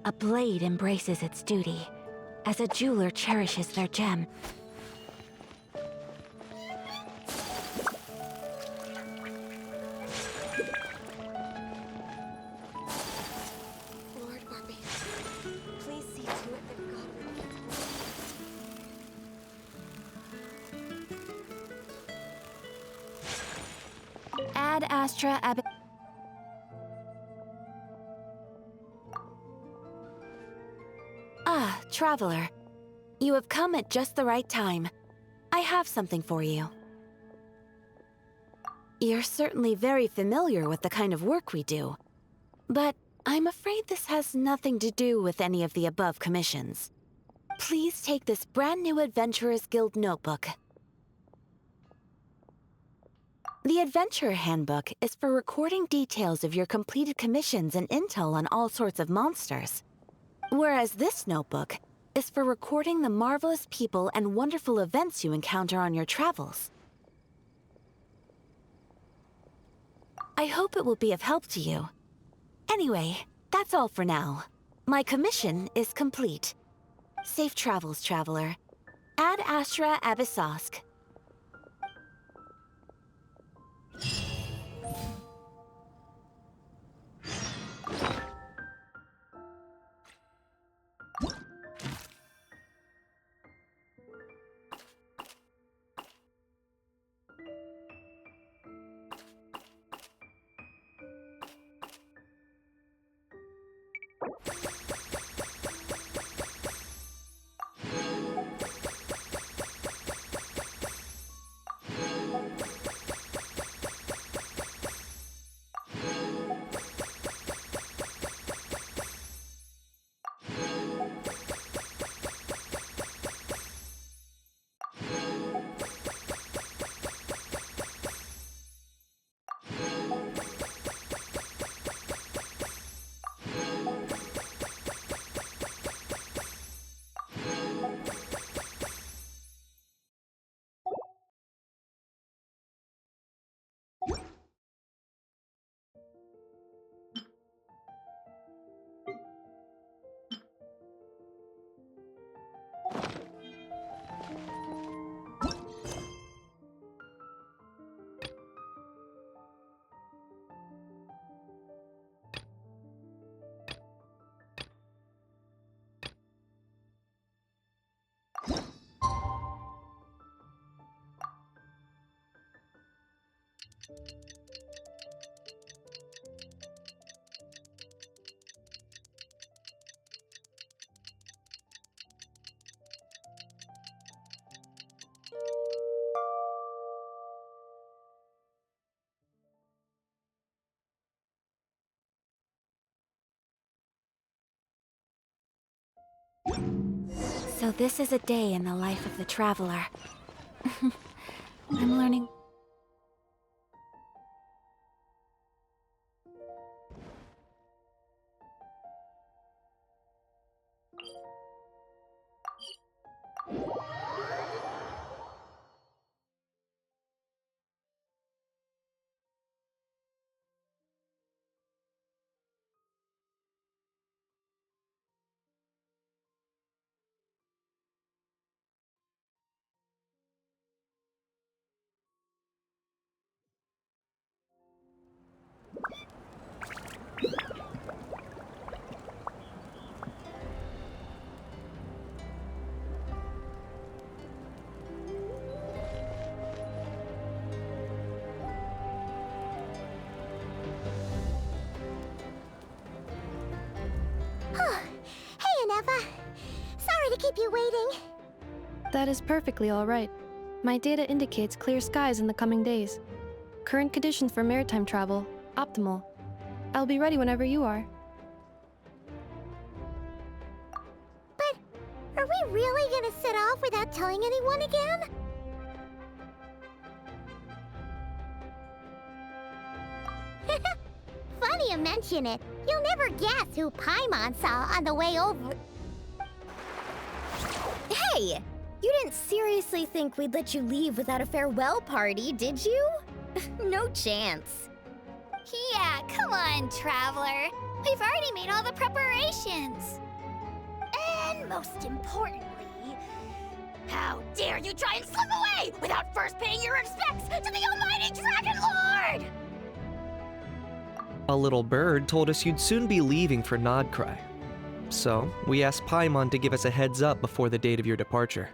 A blade embraces its duty, as a jeweler cherishes their gem. Lord Barbie, please see to it that God will. Ad Astra Ab... Ah, traveler. You have come at just the right time. I have something for you. You're certainly very familiar with the kind of work we do. But I'm afraid this has nothing to do with any of the above commissions. Please take this brand new Adventurers Guild notebook. The Adventurer Handbook is for recording details of your completed commissions and intel on all sorts of monsters. Whereas this notebook is for recording the marvelous people and wonderful events you encounter on your travels. I hope it will be of help to you. Anyway, that's all for now. My commission is complete. Safe travels, traveler. Ad Astra Abyssosk. So this is a day in the life of the traveler. I'm learning... keep you waiting. That is perfectly all right. My data indicates clear skies in the coming days. Current conditions for maritime travel, optimal. I'll be ready whenever you are. But are we really gonna set off without telling anyone again? Funny you mention it. You'll never guess who Paimon saw on the way over. Hey! You didn't seriously think we'd let you leave without a farewell party, did you? No chance. Yeah, come on, Traveler. We've already made all the preparations. And most importantly, how dare you try and slip away without first paying your respects to the almighty Dragon Lord! A little bird told us you'd soon be leaving for Nod-Krai. So, we asked Paimon to give us a heads up before the date of your departure.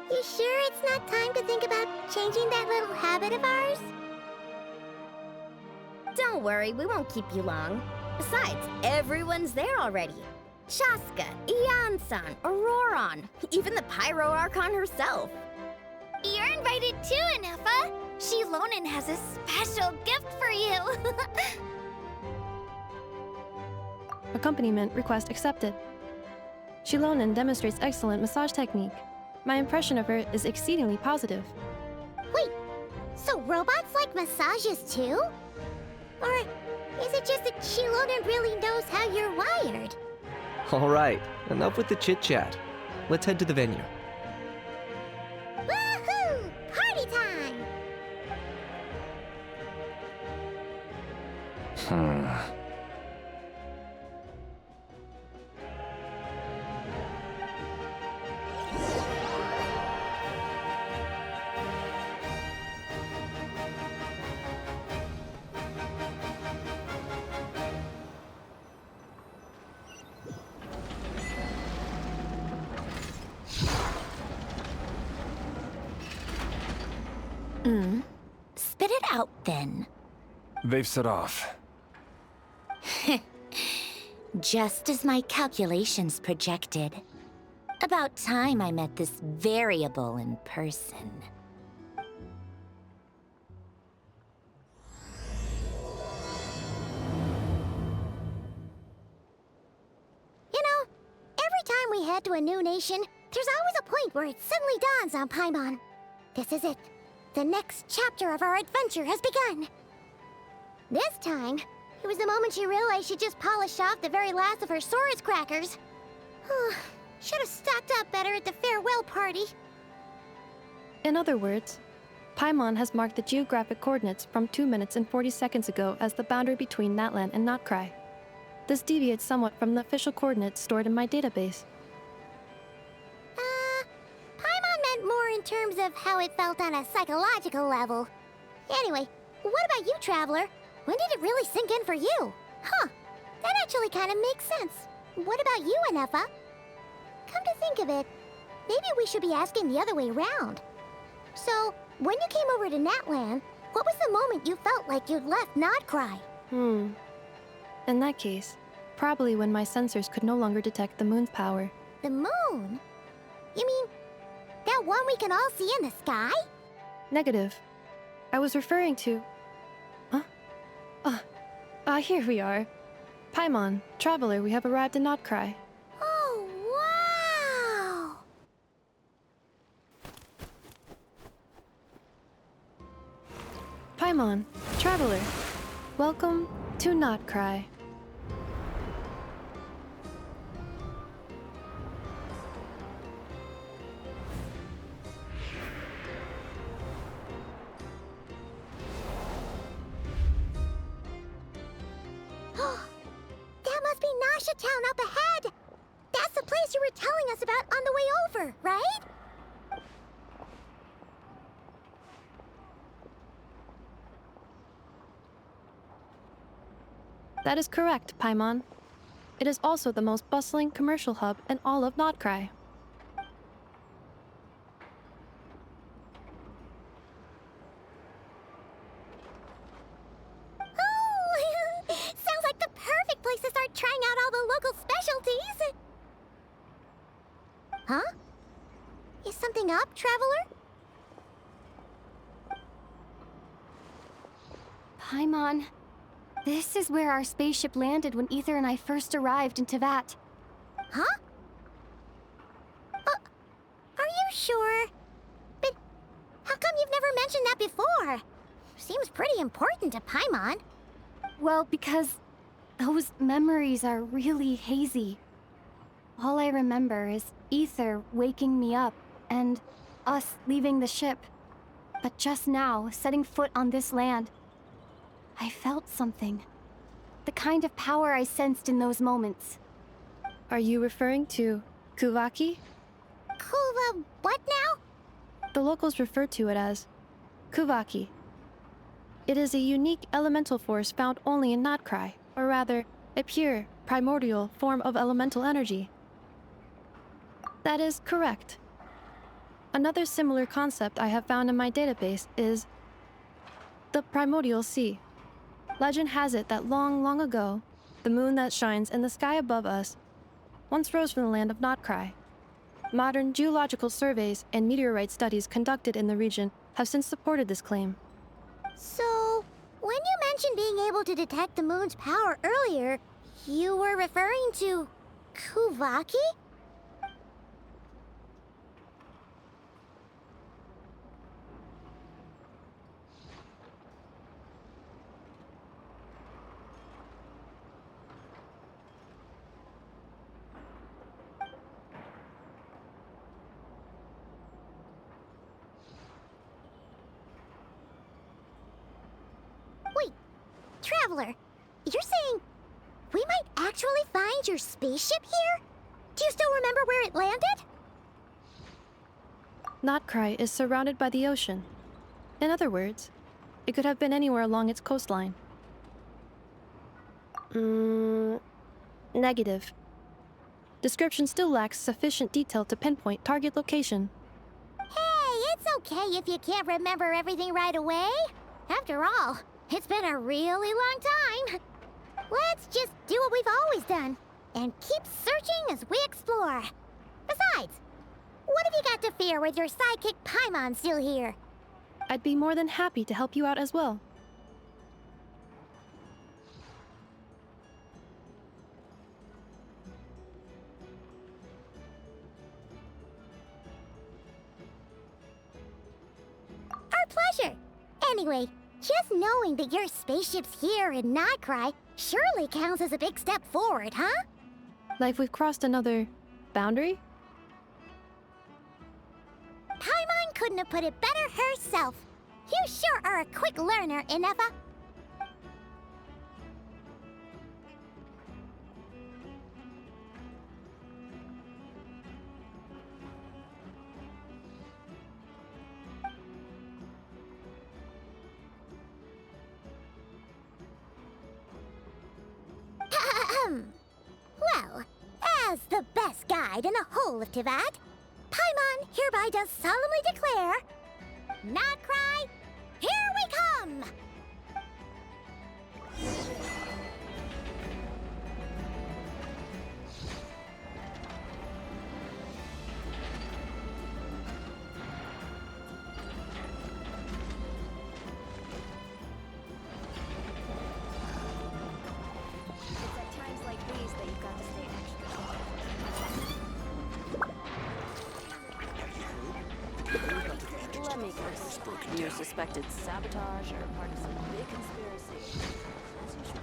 You sure it's not time to think about changing that little habit of ours? Don't worry, we won't keep you long. Besides, everyone's there already. Shaska, Ian-san, Auroron, even the Pyro Archon herself. You're invited too, Anefa. Shilonen has a special gift for you. Accompaniment request accepted. Shilonen demonstrates excellent massage technique. My impression of her is exceedingly positive. Wait, so robots like massages too? Or is it just that Shilonen really knows how you're wired? Alright, enough with the chit-chat. Let's head to the venue. Woohoo! Party time! Spit it out, then. They've set off. Just as my calculations projected. About time I met this variable in person. You know, every time we head to a new nation, there's always a point where it suddenly dawns on Paimon. This is it. The next chapter of our adventure has begun. This time, it was the moment she realized she just polished off the very last of her Saurus crackers. Should have stocked up better at the farewell party. In other words, Paimon has marked the geographic coordinates from 2 minutes and 40 seconds ago as the boundary between Natlan and Nod-Krai. This deviates somewhat from the official coordinates stored in my database. Paimon meant more in terms of how it felt on a psychological level. Anyway, what about you, Traveler? When did it really sink in for you? Huh, that actually kind of makes sense. What about you, Anefa? Come to think of it, maybe we should be asking the other way around. So, when you came over to Natlan, what was the moment you felt like you'd left Nod-Krai? In that case, probably when my sensors could no longer detect the moon's power. The moon? You mean, that one we can all see in the sky? Negative. I was referring to... Here we are. Paimon, Traveler, we have arrived in Nod-Krai. Oh, wow! Paimon, Traveler, welcome to Nod-Krai. That must be Nasha Town up ahead! That's the place you were telling us about on the way over, right? That is correct, Paimon. It is also the most bustling commercial hub in all of Nod-Krai. Oh! Sounds like the perfect place to start trying out all the local specialties! Huh? Is something up, Traveler? Paimon, this is where our spaceship landed when Ether and I first arrived in Tevat. Huh? Are you sure? But how come you've never mentioned that before? Seems pretty important to Paimon. Well, because those memories are really hazy. All I remember is Ether waking me up and us leaving the ship. But just now, setting foot on this land, I felt something. The kind of power I sensed in those moments. Are you referring to Kuvaki? Kuva, what now? The locals refer to it as Kuvaki. It is a unique elemental force found only in Nod-Krai, or rather, a pure, primordial form of elemental energy. That is correct. Another similar concept I have found in my database is the primordial sea. Legend has it that long, long ago, the moon that shines in the sky above us once rose from the land of Nod-Krai. Modern geological surveys and meteorite studies conducted in the region have since supported this claim. So, when you mentioned being able to detect the moon's power earlier, you were referring to Kuvaki? Wait, Traveler, you're saying we might actually find your spaceship here? Do you still remember where it landed? Nod-Krai is surrounded by the ocean. In other words, it could have been anywhere along its coastline. Negative. Description still lacks sufficient detail to pinpoint target location. Hey, it's okay if you can't remember everything right away. After all, it's been a really long time. Let's just do what we've always done and keep searching as we explore. Besides, what have you got to fear with your sidekick Paimon still here? I'd be more than happy to help you out as well. Our pleasure. Anyway, just knowing that your spaceship's here in Nod-Krai surely counts as a big step forward, huh? Like we've crossed another boundary? Paimon couldn't have put it better herself. You sure are a quick learner, Inefa. Well, as the best guide in the whole of Tevat, Paimon hereby does solemnly declare, Nod-Krai, here we come! You're suspected sabotage or part of some big conspiracy. As usual.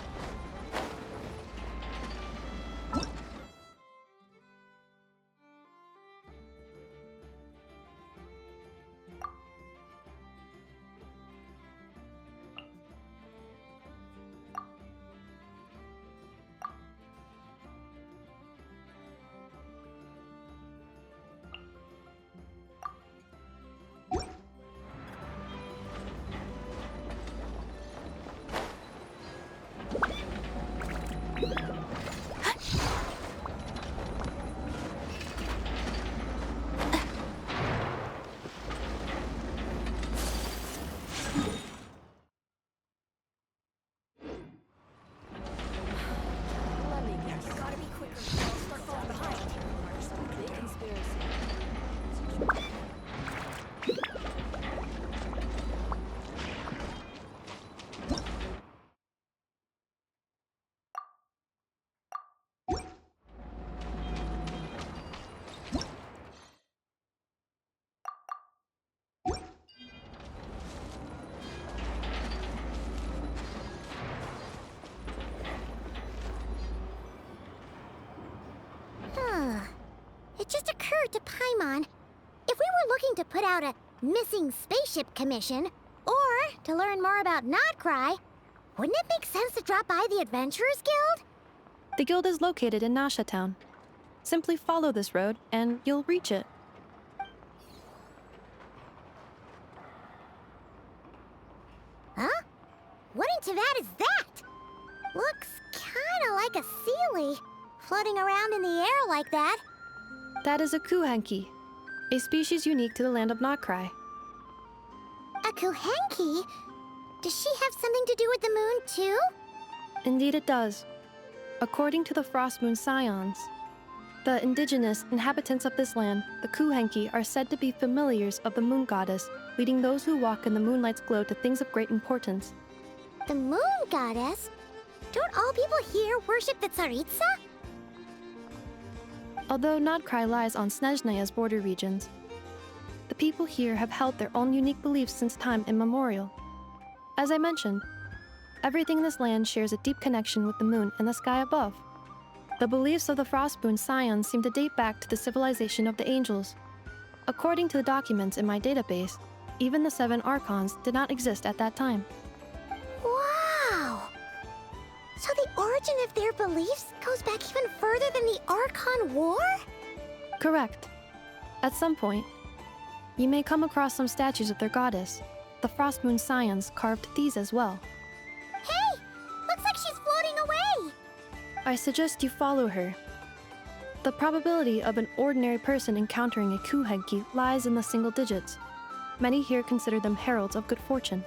word to Paimon. If we were looking to put out a missing spaceship commission, or to learn more about Nod-Krai, wouldn't it make sense to drop by the Adventurers Guild? The guild is located in Nasha Town. Simply follow this road, and you'll reach it. Huh? What in Teyvat is that? Looks kinda like a Seelie, floating around in the air like that. That is a Kuhenki, a species unique to the land of Nod-Krai. A Kuhenki? Does she have something to do with the moon, too? Indeed it does. According to the Frost Moon Scions, the indigenous inhabitants of this land, the Kuhenki, are said to be familiars of the moon goddess, leading those who walk in the moonlight's glow to things of great importance. The moon goddess? Don't all people here worship the Tsaritsa? Although Nod-Krai lies on Snezhneya's border regions, the people here have held their own unique beliefs since time immemorial. As I mentioned, everything in this land shares a deep connection with the moon and the sky above. The beliefs of the Frostmoon Scions seem to date back to the civilization of the angels. According to the documents in my database, even the 7 Archons did not exist at that time. Wow! So the origin of their beliefs goes back even further than the Archon War? Correct. At some point, you may come across some statues of their goddess. The Frostmoon Scions carved these as well. Hey! Looks like she's floating away! I suggest you follow her. The probability of an ordinary person encountering a Kuhenki lies in the single digits. Many here consider them heralds of good fortune.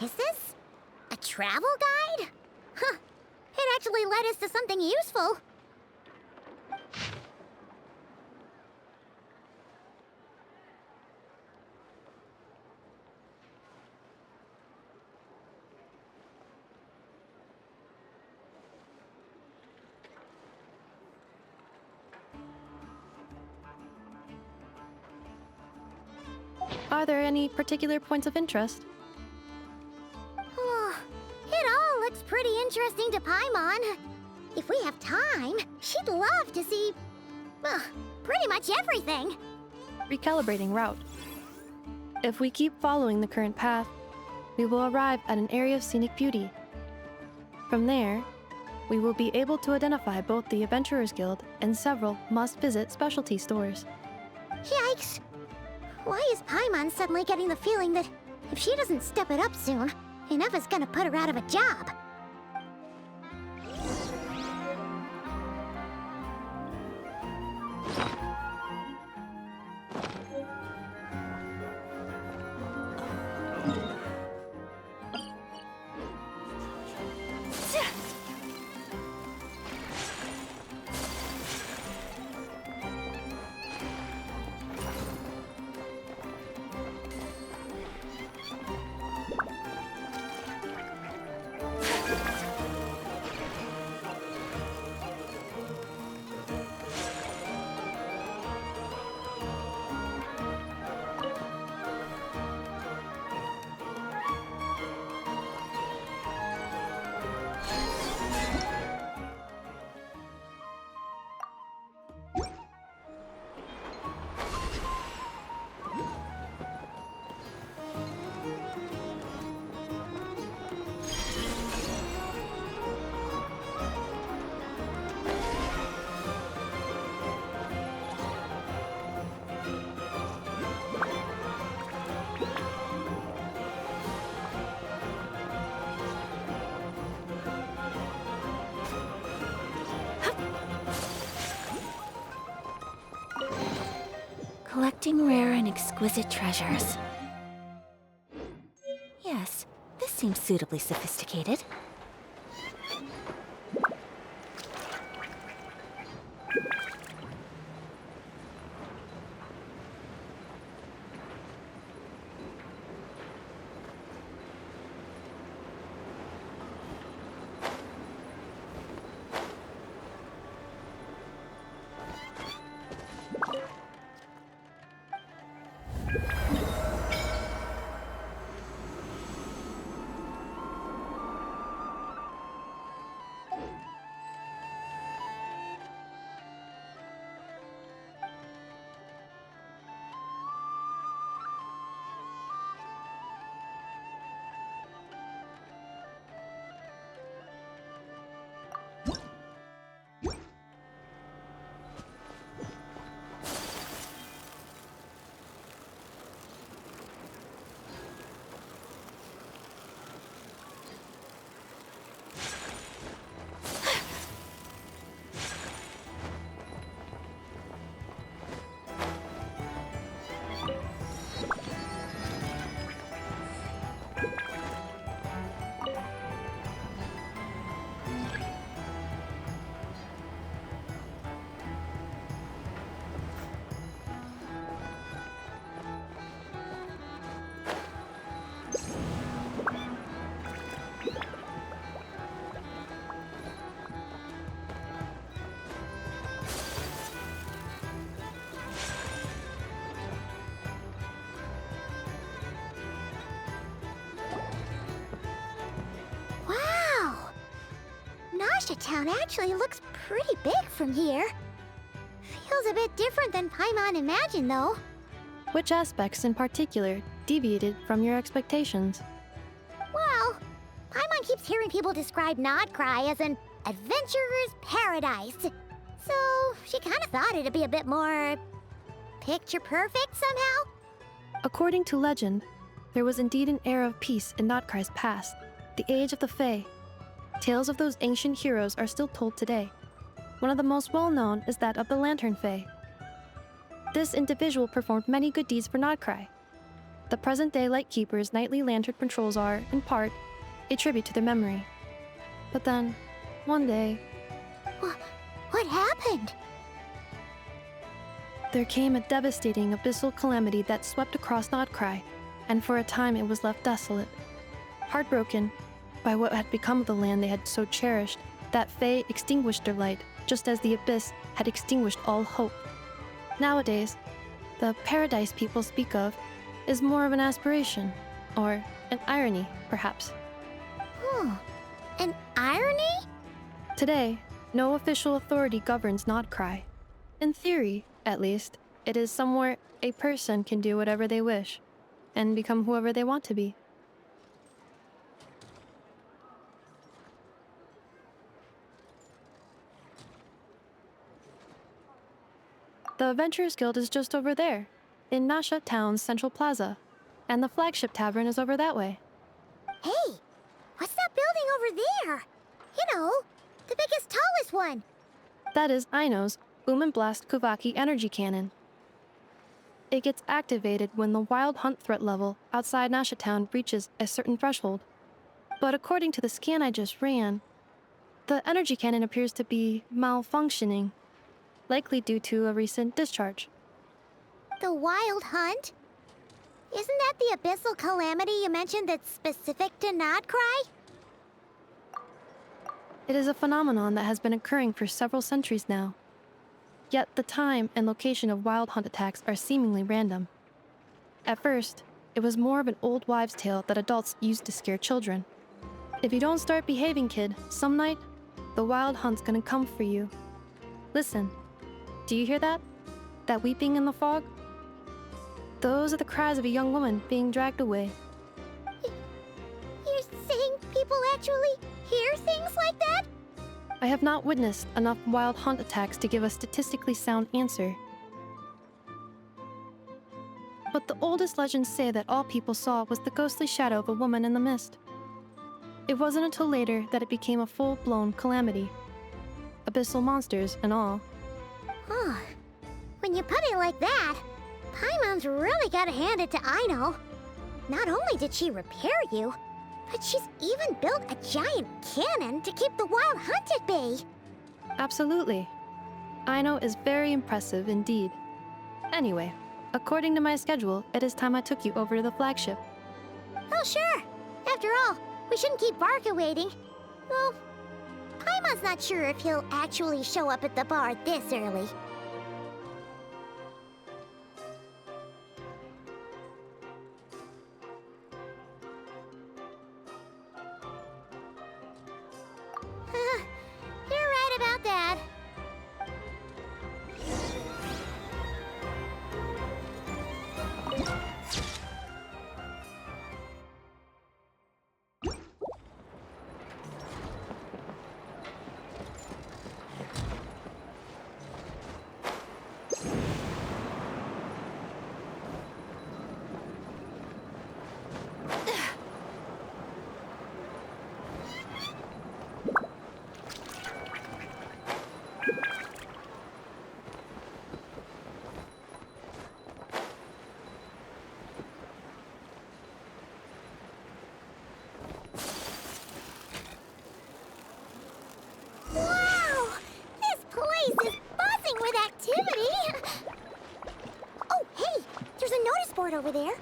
Is this a travel guide? Huh. It actually led us to something useful. Are there any particular points of interest? It all looks pretty interesting to Paimon. If we have time, she'd love to see, pretty much everything. Recalibrating route. If we keep following the current path, we will arrive at an area of scenic beauty. From there, we will be able to identify both the Adventurers Guild and several must-visit specialty stores. Yikes! Why is Paimon suddenly getting the feeling that if she doesn't step it up soon, Ineva's gonna put her out of a job? Collecting rare and exquisite treasures. Yes, this seems suitably sophisticated. Town actually looks pretty big from here. Feels a bit different than Paimon imagined, though. Which aspects in particular deviated from your expectations? Well, Paimon keeps hearing people describe Nod-Krai as an adventurer's paradise. So she kind of thought it'd be a bit more picture perfect somehow. According to legend, there was indeed an era of peace in Nod-Krai's past, the age of the Fae. Tales of those ancient heroes are still told today. One of the most well-known is that of the Lantern Fae. This individual performed many good deeds for Nod-Krai. The present-day Lightkeeper's nightly lantern patrols are, in part, a tribute to their memory. But then, one day... What happened? There came a devastating abyssal calamity that swept across Nod-Krai, and for a time it was left desolate. Heartbroken by what had become of the land they had so cherished, that Fae extinguished their light, just as the abyss had extinguished all hope. Nowadays, the paradise people speak of is more of an aspiration, or an irony, perhaps. An irony? Today, no official authority governs Nod-Krai. In theory, at least, it is somewhere a person can do whatever they wish, and become whoever they want to be. The Adventurers Guild is just over there, in Nasha Town's Central Plaza, and the flagship tavern is over that way. Hey, what's that building over there? You know, the biggest, tallest one. That is Aino's Boom and Blast Kuvaki energy cannon. It gets activated when the wild hunt threat level outside Nasha Town reaches a certain threshold. But according to the scan I just ran, the energy cannon appears to be malfunctioning, likely due to a recent discharge. The wild hunt? Isn't that the abyssal calamity you mentioned that's specific to Nod-Krai? It is a phenomenon that has been occurring for several centuries now. Yet the time and location of wild hunt attacks are seemingly random. At first, it was more of an old wives' tale that adults used to scare children. If you don't start behaving, kid, some night, the wild hunt's gonna come for you. Listen, do you hear that? That weeping in the fog? Those are the cries of a young woman being dragged away. You're saying people actually hear things like that? I have not witnessed enough wild hunt attacks to give a statistically sound answer. But the oldest legends say that all people saw was the ghostly shadow of a woman in the mist. It wasn't until later that it became a full-blown calamity. Abyssal monsters and all. When you put it like that, Paimon's really gotta hand it to Aino. Not only did she repair you, but she's even built a giant cannon to keep the wild hunt at bay. Absolutely. Aino is very impressive indeed. Anyway, according to my schedule, it is time I took you over to the flagship. Oh, sure. After all, we shouldn't keep Barca waiting. Well, Paimon's not sure if he'll actually show up at the bar this early. You're right about that. Wow! This place is buzzing with activity! Oh, hey! There's a notice board over there.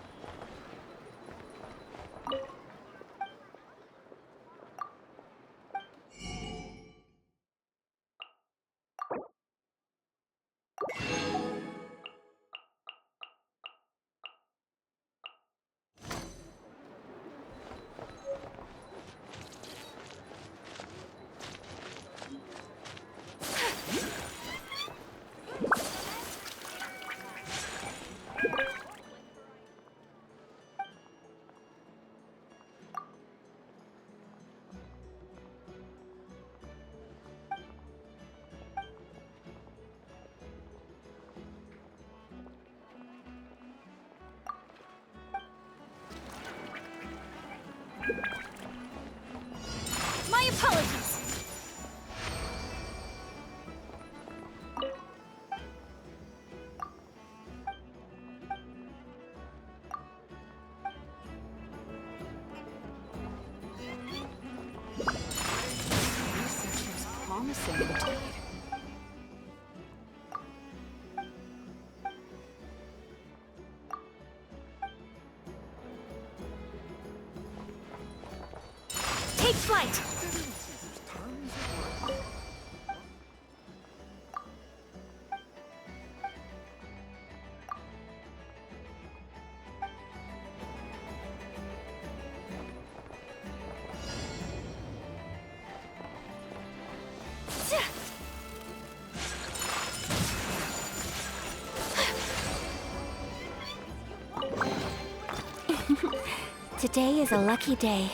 My apologies. Research was promising indeed. Take flight. Today is a lucky day.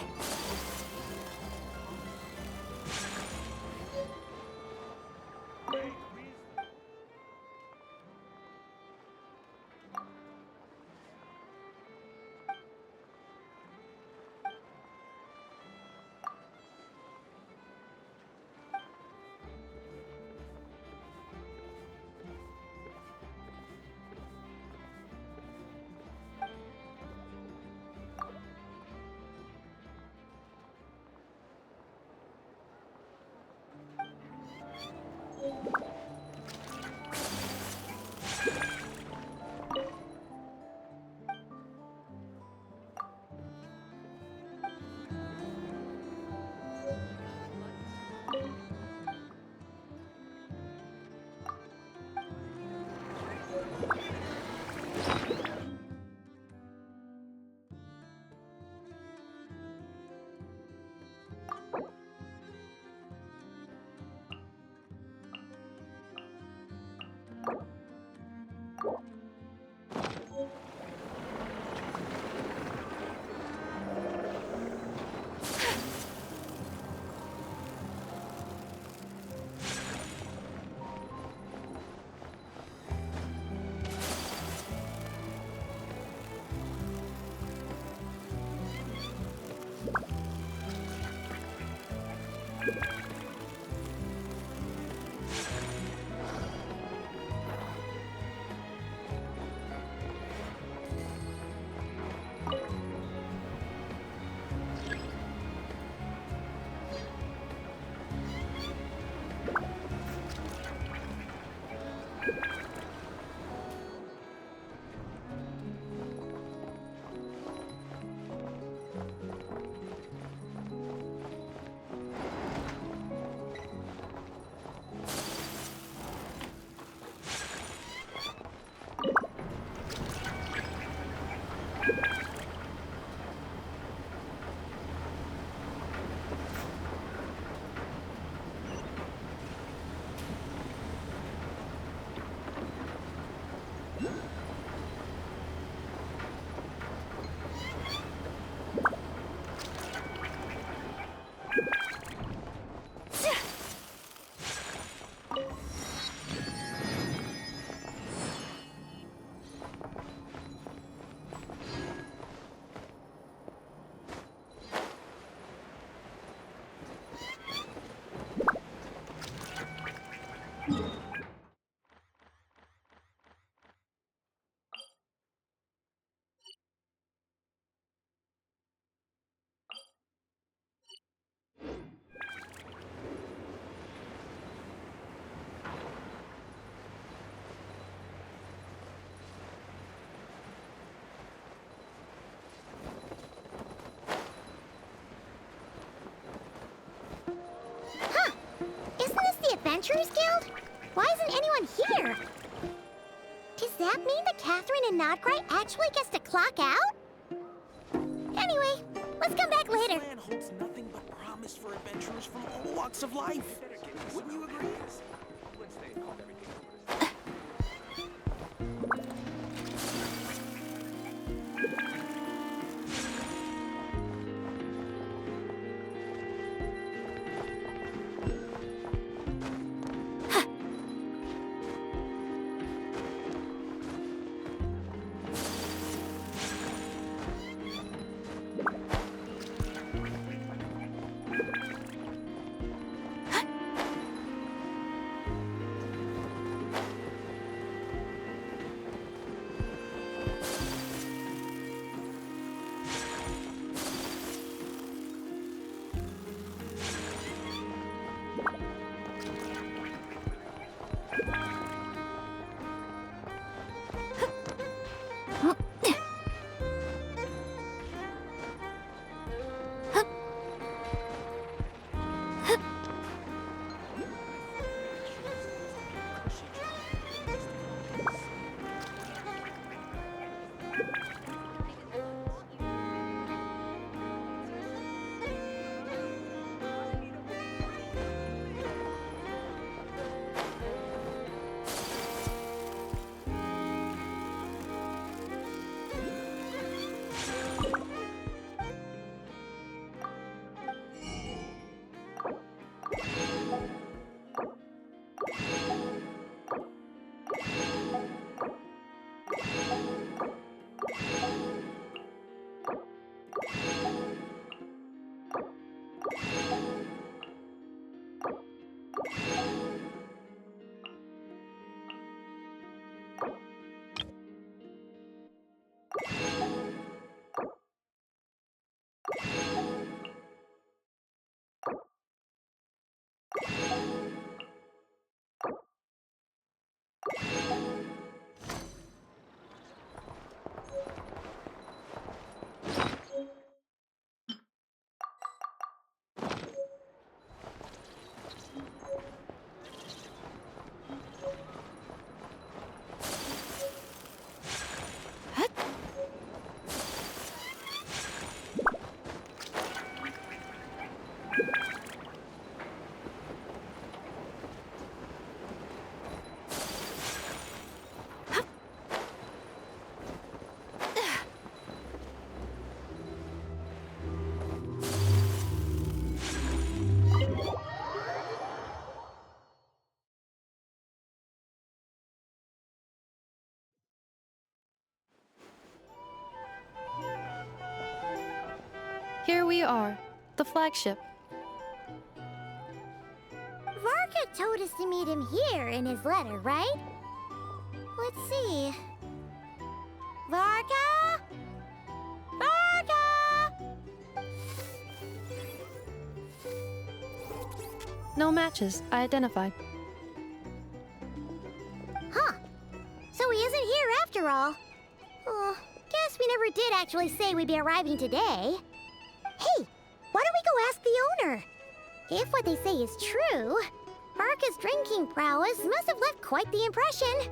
Adventurers Guild? Why isn't anyone here? Does that mean that Catherine and Nod-Krai actually gets to clock out? Anyway, let's come back later. This land holds nothing but promise for adventurers from all walks of life. Wouldn't you agree? Here we are, the flagship. Varka told us to meet him here in his letter, right? Let's see. Varka? Varka! No matches identified. Huh. So he isn't here after all. Oh, guess we never did actually say we'd be arriving today. Hey, why don't we go ask the owner? If what they say is true, Varka's drinking prowess must have left quite the impression.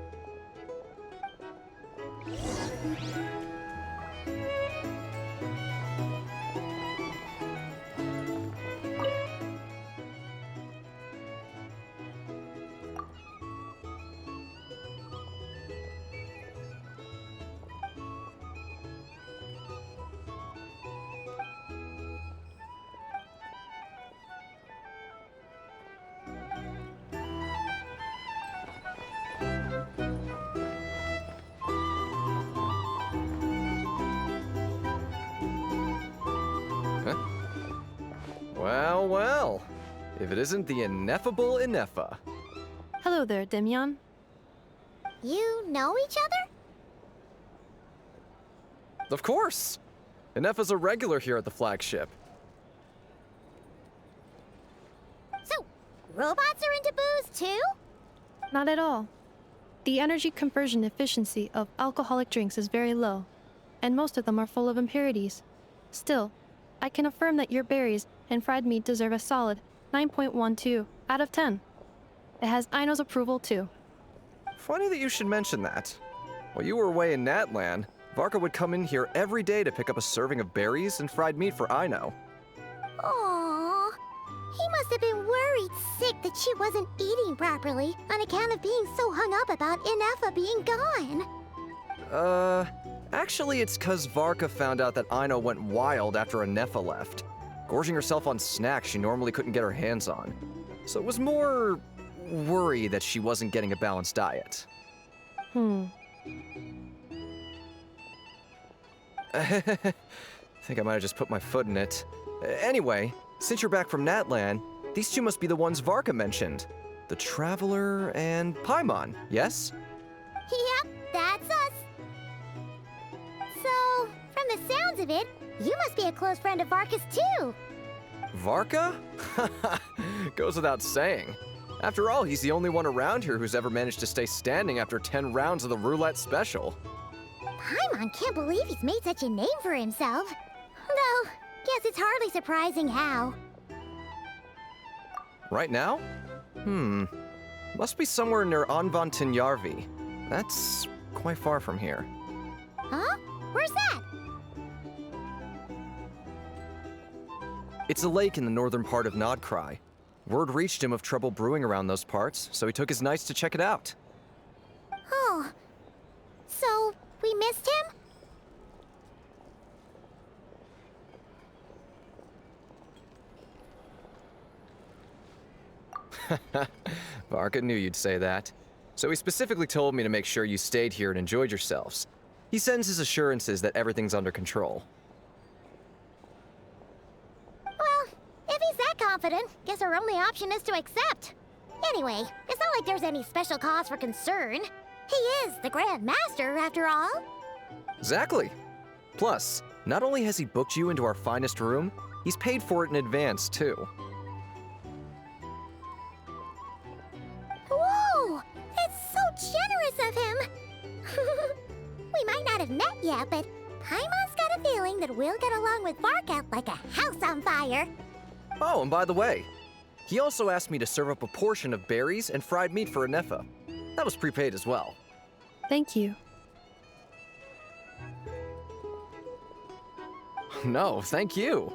Well, well. If it isn't the ineffable Ineffa. Hello there, Demyon. You know each other? Of course. Ineffa's a regular here at the flagship. So, robots are into booze too? Not at all. The energy conversion efficiency of alcoholic drinks is very low, and most of them are full of impurities. Still, I can affirm that your berries and fried meat deserve a solid 9.12 out of 10. It has Aino's approval too. Funny that you should mention that. While you were away in Natlan, Varka would come in here every day to pick up a serving of berries and fried meat for Aino. Aww. He must have been worried sick that she wasn't eating properly on account of being so hung up about Inefa being gone. Actually it's 'cause Varka found out that Aino went wild after Inefa left, gorging herself on snacks she normally couldn't get her hands on. So it was more worry that she wasn't getting a balanced diet. I think I might have just put my foot in it. Anyway, since you're back from Natlan, these two must be the ones Varka mentioned. The Traveler and Paimon, yes? Yep, that's us. So, from the sounds of it, you must be a close friend of Varka's too. Varka? Goes without saying. After all, he's the only one around here who's ever managed to stay standing after 10 rounds of the roulette special. Paimon can't believe he's made such a name for himself. Though, guess it's hardly surprising how. Right now? Must be somewhere near Anvantinjarvi. That's quite far from here. Huh? Where's that? It's a lake in the northern part of Nod-Krai. Word reached him of trouble brewing around those parts, so he took his knights to check it out. Oh. So, we missed him? Varka knew you'd say that. So he specifically told me to make sure you stayed here and enjoyed yourselves. He sends his assurances that everything's under control. Well, if he's that confident, guess our only option is to accept. Anyway, it's not like there's any special cause for concern. He is the Grand Master, after all. Exactly. Plus, not only has he booked you into our finest room, he's paid for it in advance, too. Whoa! It's so generous of him! We might not have met yet, but Paimon's got a feeling that we'll get along with Varka like a house on fire. Oh, and by the way, he also asked me to serve up a portion of berries and fried meat for Inefa. That was prepaid as well. Thank you. No, thank you.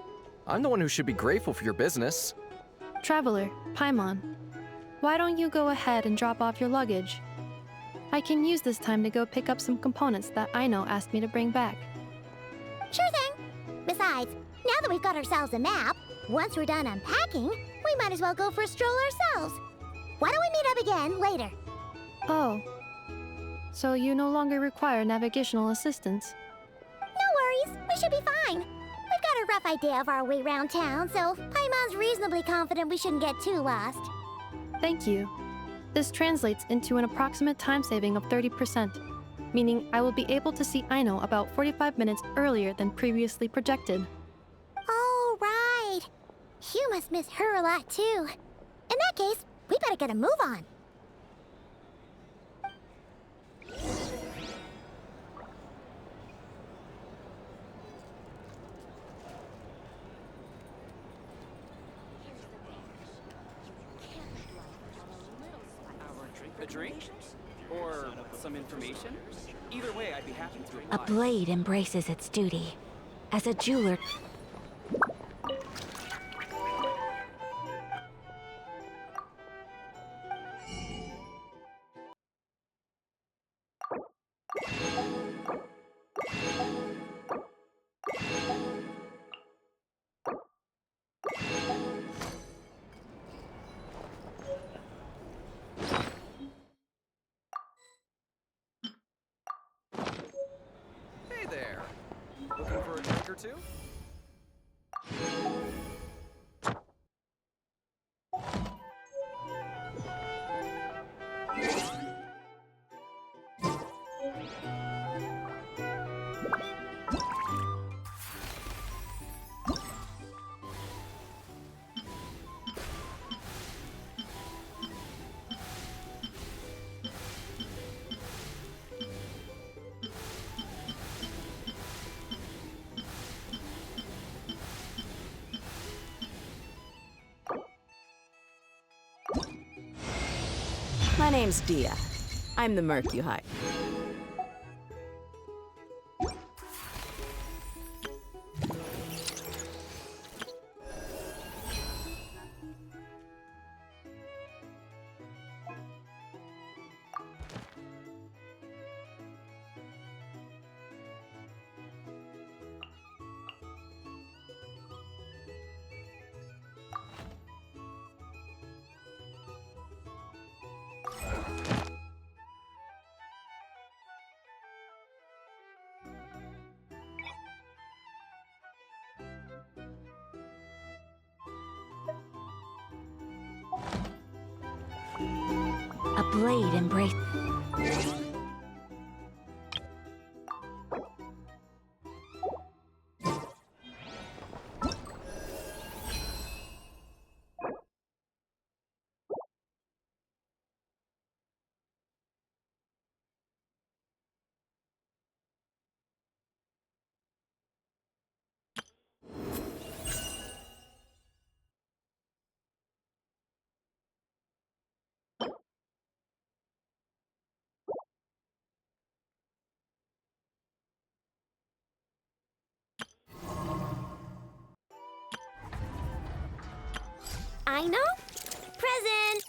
I'm the one who should be grateful for your business. Traveler, Paimon, why don't you go ahead and drop off your luggage? I can use this time to go pick up some components that Aino asked me to bring back. Sure thing. Besides, now that we've got ourselves a map, once we're done unpacking, we might as well go for a stroll ourselves. Why don't we meet up again later? Oh. So you no longer require navigational assistance? No worries, we should be fine. We've got a rough idea of our way around town, so Paimon's reasonably confident we shouldn't get too lost. Thank you. This translates into an approximate time saving of 30%, meaning I will be able to see Aino about 45 minutes earlier than previously projected. Oh, right. You must miss her a lot, too. In that case, we better get a move on. A drink? Or some information? Either way, I'd be happy to A oblige. blade embraces its duty. As a jeweler... Hey there. Looking for a drink or two? My name's Dia. I'm the merc you hired. A blade embrace. I know. Present!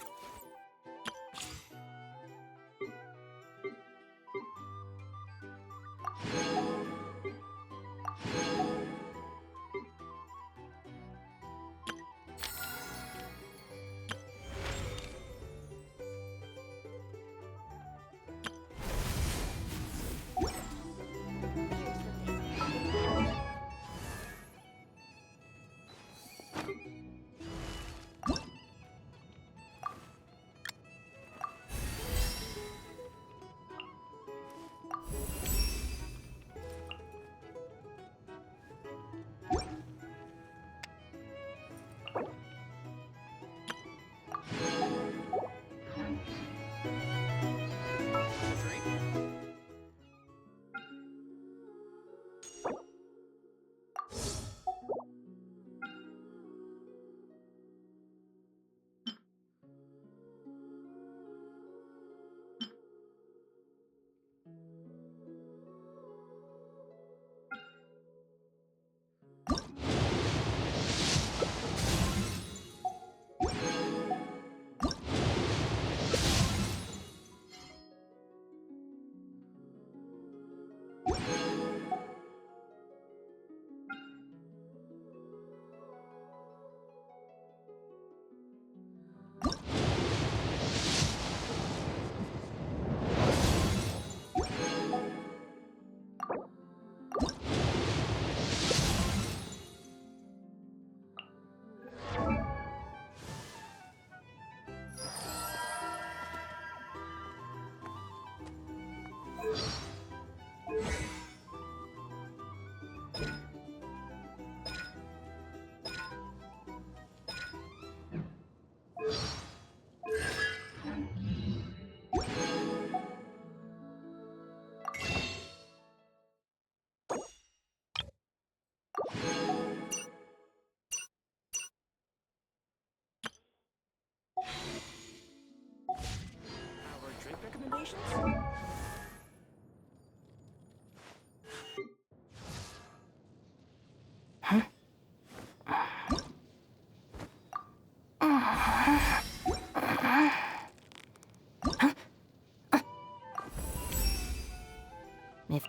Our drink recommendations? If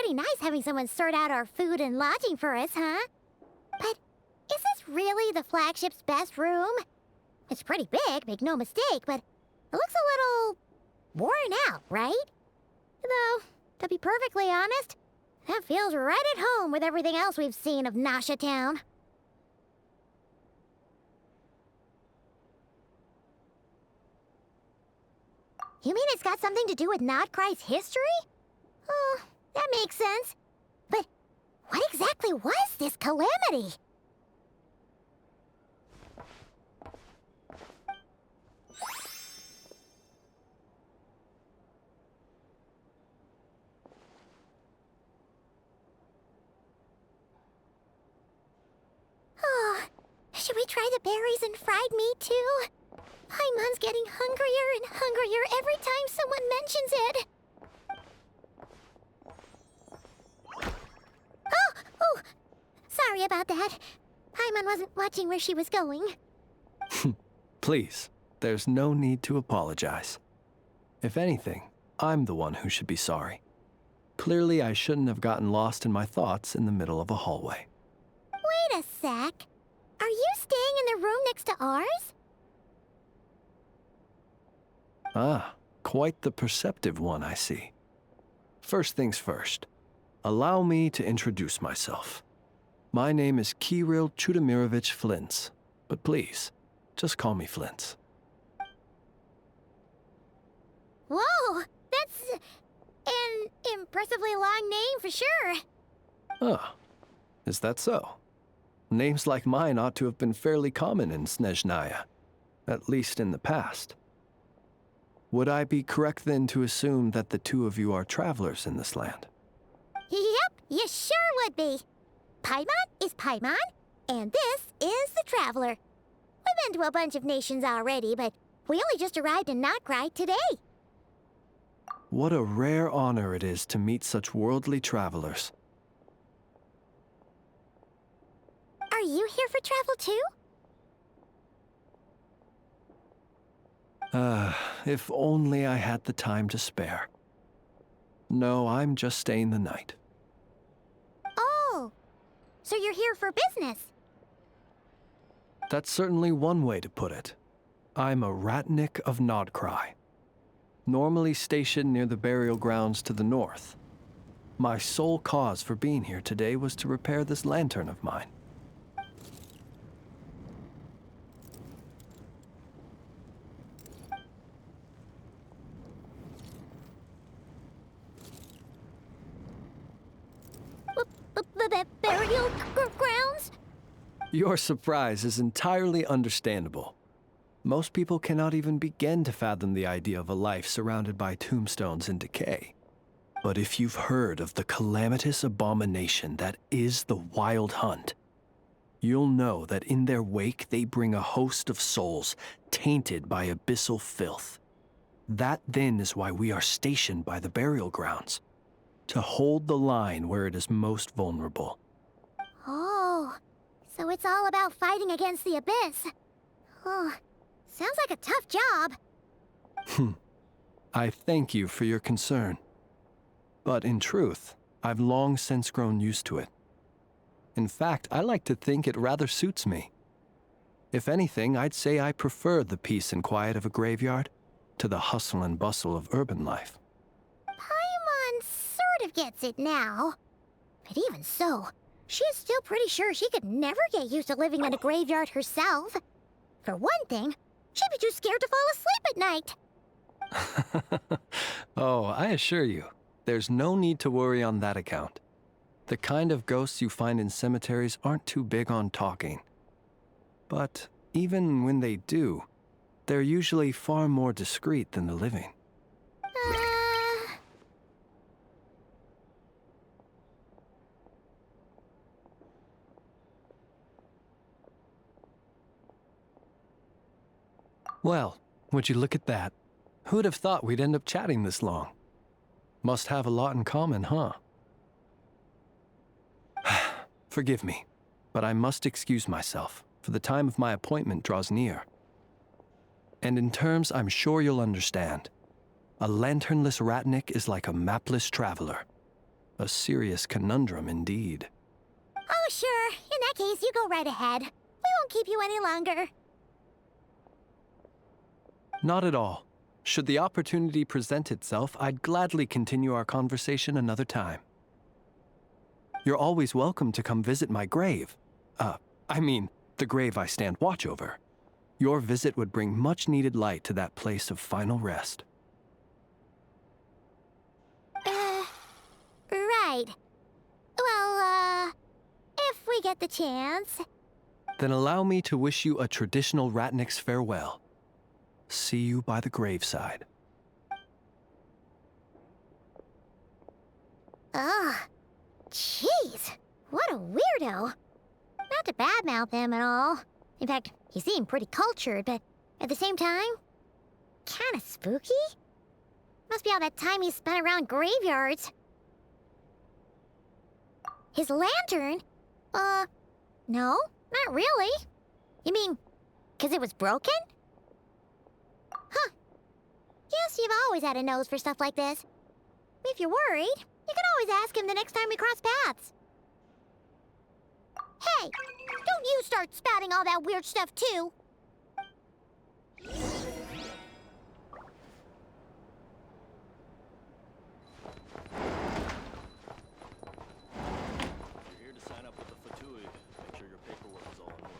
pretty nice having someone sort out our food and lodging for us, huh? But is this really the flagship's best room? It's pretty big, make no mistake, but it looks a little worn out, right? Though, to be perfectly honest, that feels right at home with everything else we've seen of Nasha Town. You mean it's got something to do with Nod-Krai's history? Oh, that makes sense. But what exactly was this calamity? Oh, should we try the berries and fried meat too? Paimon's getting hungrier and hungrier every time someone mentions it. Oh, sorry about that. Paimon wasn't watching where she was going. Please, there's no need to apologize. If anything, I'm the one who should be sorry. Clearly, I shouldn't have gotten lost in my thoughts in the middle of a hallway. Wait a sec. Are you staying in the room next to ours? Ah, quite the perceptive one, I see. First things first, allow me to introduce myself. My name is Kirill Chudamirovich Flintz, but please, just call me Flintz. Whoa, that's an impressively long name for sure. Ah, is that so? Names like mine ought to have been fairly common in Snezhnaya, at least in the past. Would I be correct then to assume that the two of you are travelers in this land? Yep, you sure would be. Paimon is Paimon, and this is the Traveler. We've been to a bunch of nations already, but we only just arrived in Nod-Krai today. What a rare honor it is to meet such worldly travelers. Are you here for travel too? If only I had the time to spare. No, I'm just staying the night. Oh, so you're here for business? That's certainly one way to put it. I'm a Ratnik of Nod-Krai, normally stationed near the burial grounds to the north. My sole cause for being here today was to repair this lantern of mine. Burial grounds? Your surprise is entirely understandable. Most people cannot even begin to fathom the idea of a life surrounded by tombstones and decay. But if you've heard of the calamitous abomination that is the Wild Hunt, you'll know that in their wake they bring a host of souls tainted by abyssal filth. That then is why we are stationed by the burial grounds, to hold the line where it is most vulnerable. Oh, so it's all about fighting against the abyss. Oh, sounds like a tough job. I thank you for your concern. But in truth, I've long since grown used to it. In fact, I like to think it rather suits me. If anything, I'd say I prefer the peace and quiet of a graveyard to the hustle and bustle of urban life. Paimon sort of gets it now. But even so, she is still pretty sure she could never get used to living in a graveyard herself. For one thing, she'd be too scared to fall asleep at night. Oh, I assure you, there's no need to worry on that account. The kind of ghosts you find in cemeteries aren't too big on talking. But even when they do, they're usually far more discreet than the living. Well, would you look at that? Who'd have thought we'd end up chatting this long? Must have a lot in common, huh? Forgive me, but I must excuse myself, for the time of my appointment draws near. And in terms I'm sure you'll understand, a lanternless Ratnik is like a mapless traveler. A serious conundrum indeed. Oh, sure. In that case, you go right ahead. We won't keep you any longer. Not at all. Should the opportunity present itself, I'd gladly continue our conversation another time. You're always welcome to come visit my grave. I mean, the grave I stand watch over. Your visit would bring much-needed light to that place of final rest. Right. Well, if we get the chance. Then allow me to wish you a traditional Ratnik's farewell. See you by the graveside. Ugh. Jeez. What a weirdo. Not to badmouth him at all. In fact, he seemed pretty cultured, but at the same time, kinda spooky? Must be all that time he spent around graveyards. His lantern? No, not really. You mean, 'cause it was broken? Huh. Guess you've always had a nose for stuff like this. If you're worried, you can always ask him the next time we cross paths. Hey, don't you start spouting all that weird stuff too. You're here to sign up with the Fatui. Make sure your paperwork is all in order.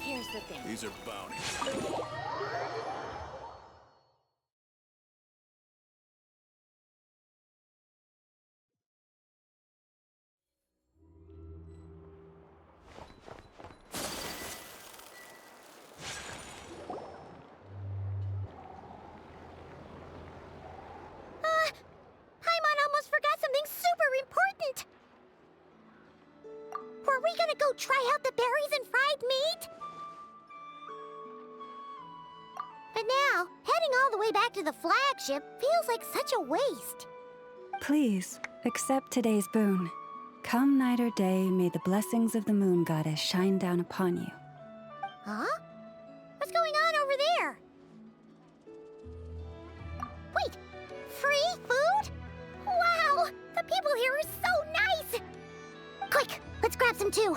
Here's the thing. These are bounties. Paimon almost forgot something super important. Were we gonna go try out the berries and fried meat? But now, heading all the way back to the flagship feels like such a waste. Please, accept today's boon. Come night or day, may the blessings of the moon goddess shine down upon you. Huh? What's going on over there? Wait, free food? Wow, the people here are so nice! Quick, let's grab some too.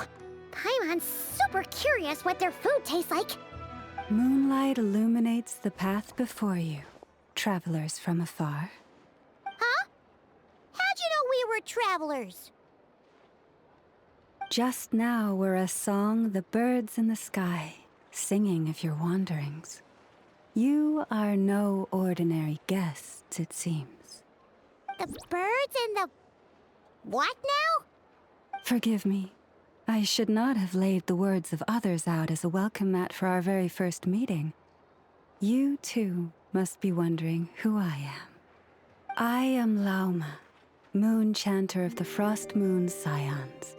Paimon's super curious what their food tastes like. Moonlight illuminates the path before you, travelers from afar. Huh? How'd you know we were travelers? Just now were a song the birds in the sky, singing of your wanderings. You are no ordinary guests, it seems. The birds and the... what now? Forgive me. I should not have laid the words of others out as a welcome mat for our very first meeting. You, too, must be wondering who I am. I am Lauma, moon chanter of the Frost Moon Scions.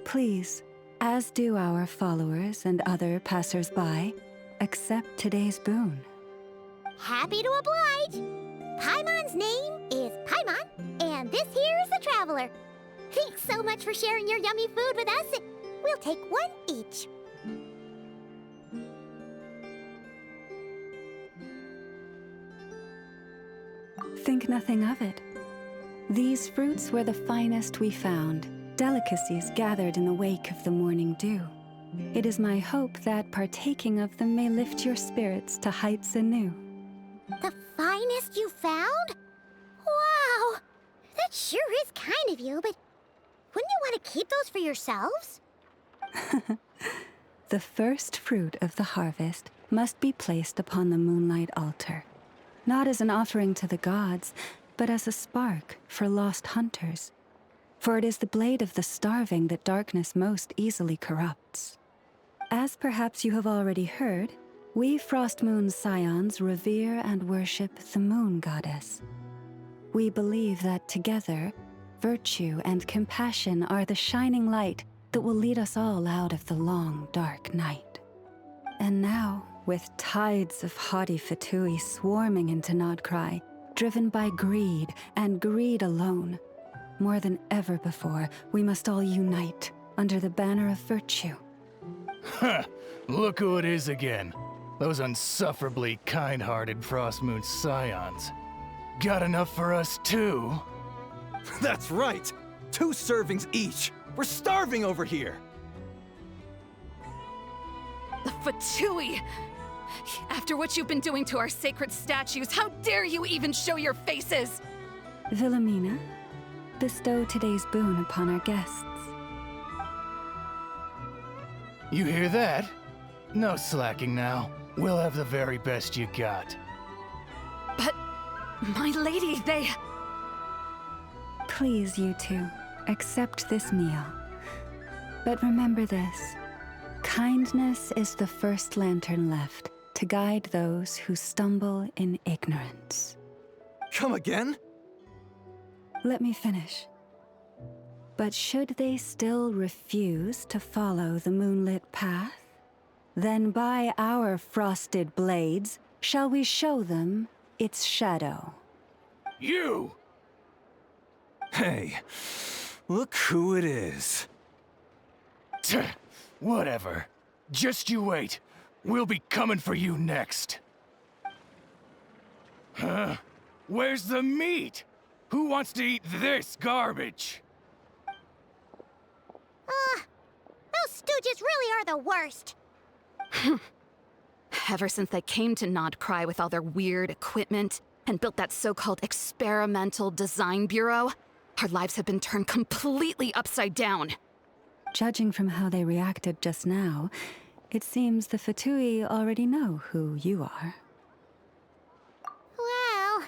Please, as do our followers and other passers-by, accept today's boon. Happy to oblige. Paimon's name is Paimon, and this here is the traveler. Thanks so much for sharing your yummy food with us. We'll take one each. Think nothing of it. These fruits were the finest we found, delicacies gathered in the wake of the morning dew. It is my hope that partaking of them may lift your spirits to heights anew. The finest you found? Wow! That sure is kind of you, but wouldn't you want to keep those for yourselves? The first fruit of the harvest must be placed upon the moonlight altar, not as an offering to the gods, but as a spark for lost hunters. For it is the blade of the starving that darkness most easily corrupts. As perhaps you have already heard, We Frost Moon Scions revere and worship the Moon Goddess. We believe that together, virtue and compassion are the shining light that will lead us all out of the long, dark night. And now, with tides of haughty Fatui swarming into Nod-Krai, driven by greed and greed alone, more than ever before, we must all unite under the banner of virtue. Ha! Look who it is again. Those unsufferably kind-hearted Frost Moon Scions. Got enough for us too? That's right! 2 servings each! We're starving over here! The Fatui! After what you've been doing to our sacred statues, how dare you even show your faces? Wilhelmina, bestow today's boon upon our guests. You hear that? No slacking now. We'll have the very best you got. But, my lady, they... Please, you two, accept this meal. But remember this. Kindness is the first lantern left to guide those who stumble in ignorance. Come again? Let me finish. But should they still refuse to follow the moonlit path, then by our frosted blades shall we show them its shadow. You! Hey, look who it is. Whatever. Just you wait. We'll be coming for you next. Huh? Where's the meat? Who wants to eat this garbage? Those stooges really are the worst. Ever since they came to Nod-Krai with all their weird equipment and built that so-called experimental design bureau, our lives have been turned completely upside down. Judging from how they reacted just now, it seems the Fatui already know who you are. Well,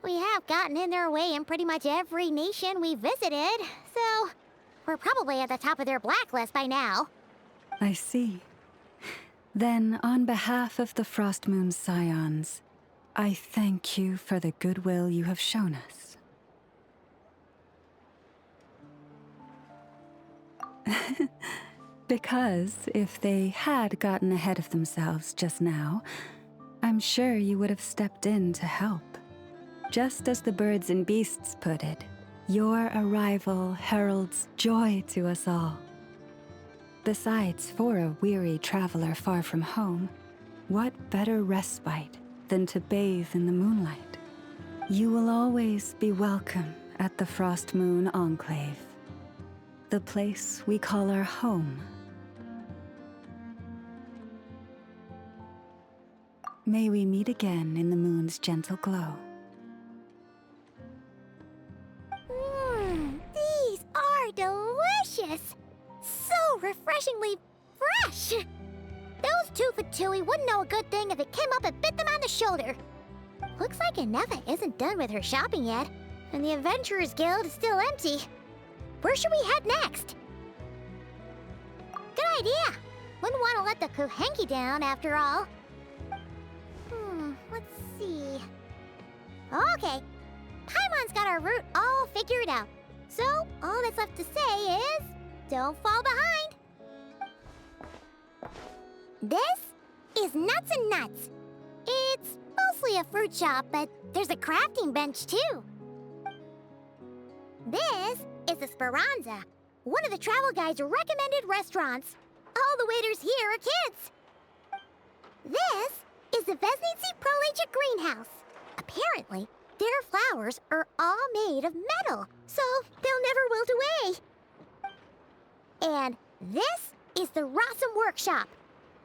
we have gotten in their way in pretty much every nation we visited, so we're probably at the top of their blacklist by now. I see. Then, on behalf of the Frost Moon Scions, I thank you for the goodwill you have shown us. Because if they had gotten ahead of themselves just now, I'm sure you would have stepped in to help. Just as the birds and beasts put it, your arrival heralds joy to us all. Besides, for a weary traveler far from home, what better respite than to bathe in the moonlight? You will always be welcome at the Frost Moon Enclave, the place we call our home. May we meet again in the moon's gentle glow. These are delicious! So refreshingly fresh! Those 2 Fatui wouldn't know a good thing if it came up and bit them on the shoulder. Looks like Inefa isn't done with her shopping yet, and the Adventurers Guild is still empty. Where should we head next? Good idea! Wouldn't want to let the Kuhenki down, after all. Let's see... Okay, Paimon's got our route all figured out. So, all that's left to say is... don't fall behind! This is Nuts and Nuts. It's mostly a fruit shop, but there's a crafting bench, too. This is the Speranza, one of the travel guide's recommended restaurants. All the waiters here are kids. This is the Vesnitsi Prolegia greenhouse. Apparently, their flowers are all made of metal, so they'll never wilt away. And this is the Rossum Workshop.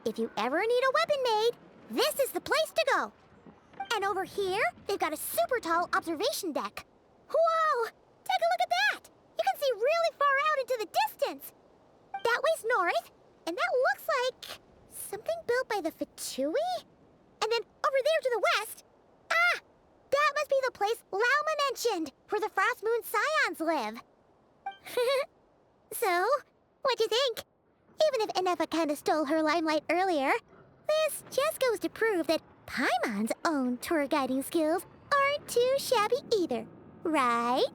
If you ever need a weapon made, this is the place to go. And over here, they've got a super tall observation deck. Whoa! Take a look at that! You can see really far out into the distance. That way's north, and that looks like something built by the Fatui? And then over there to the west, that must be the place Lauma mentioned, where the Frost Moon Scions live. So, what'd you think? Even if Inefa kinda stole her limelight earlier, This just goes to prove that Paimon's own tour guiding skills aren't too shabby either, right?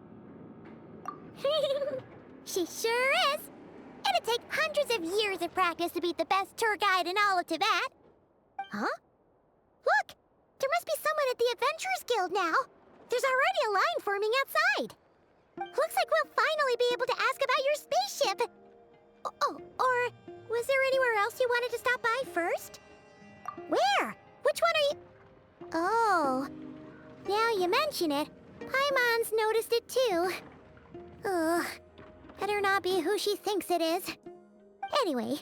She sure is. It'd take hundreds of years of practice to beat the best tour guide in all of Tibet. Huh? Look! There must be someone at the Adventurers Guild now. There's already a line forming outside. Looks like we'll finally be able to ask about your spaceship. Oh, or was there anywhere else you wanted to stop by first? Where? Which one are you... Oh, now you mention it, Paimon's noticed it too. Ugh, better not be who she thinks it is. Anyway,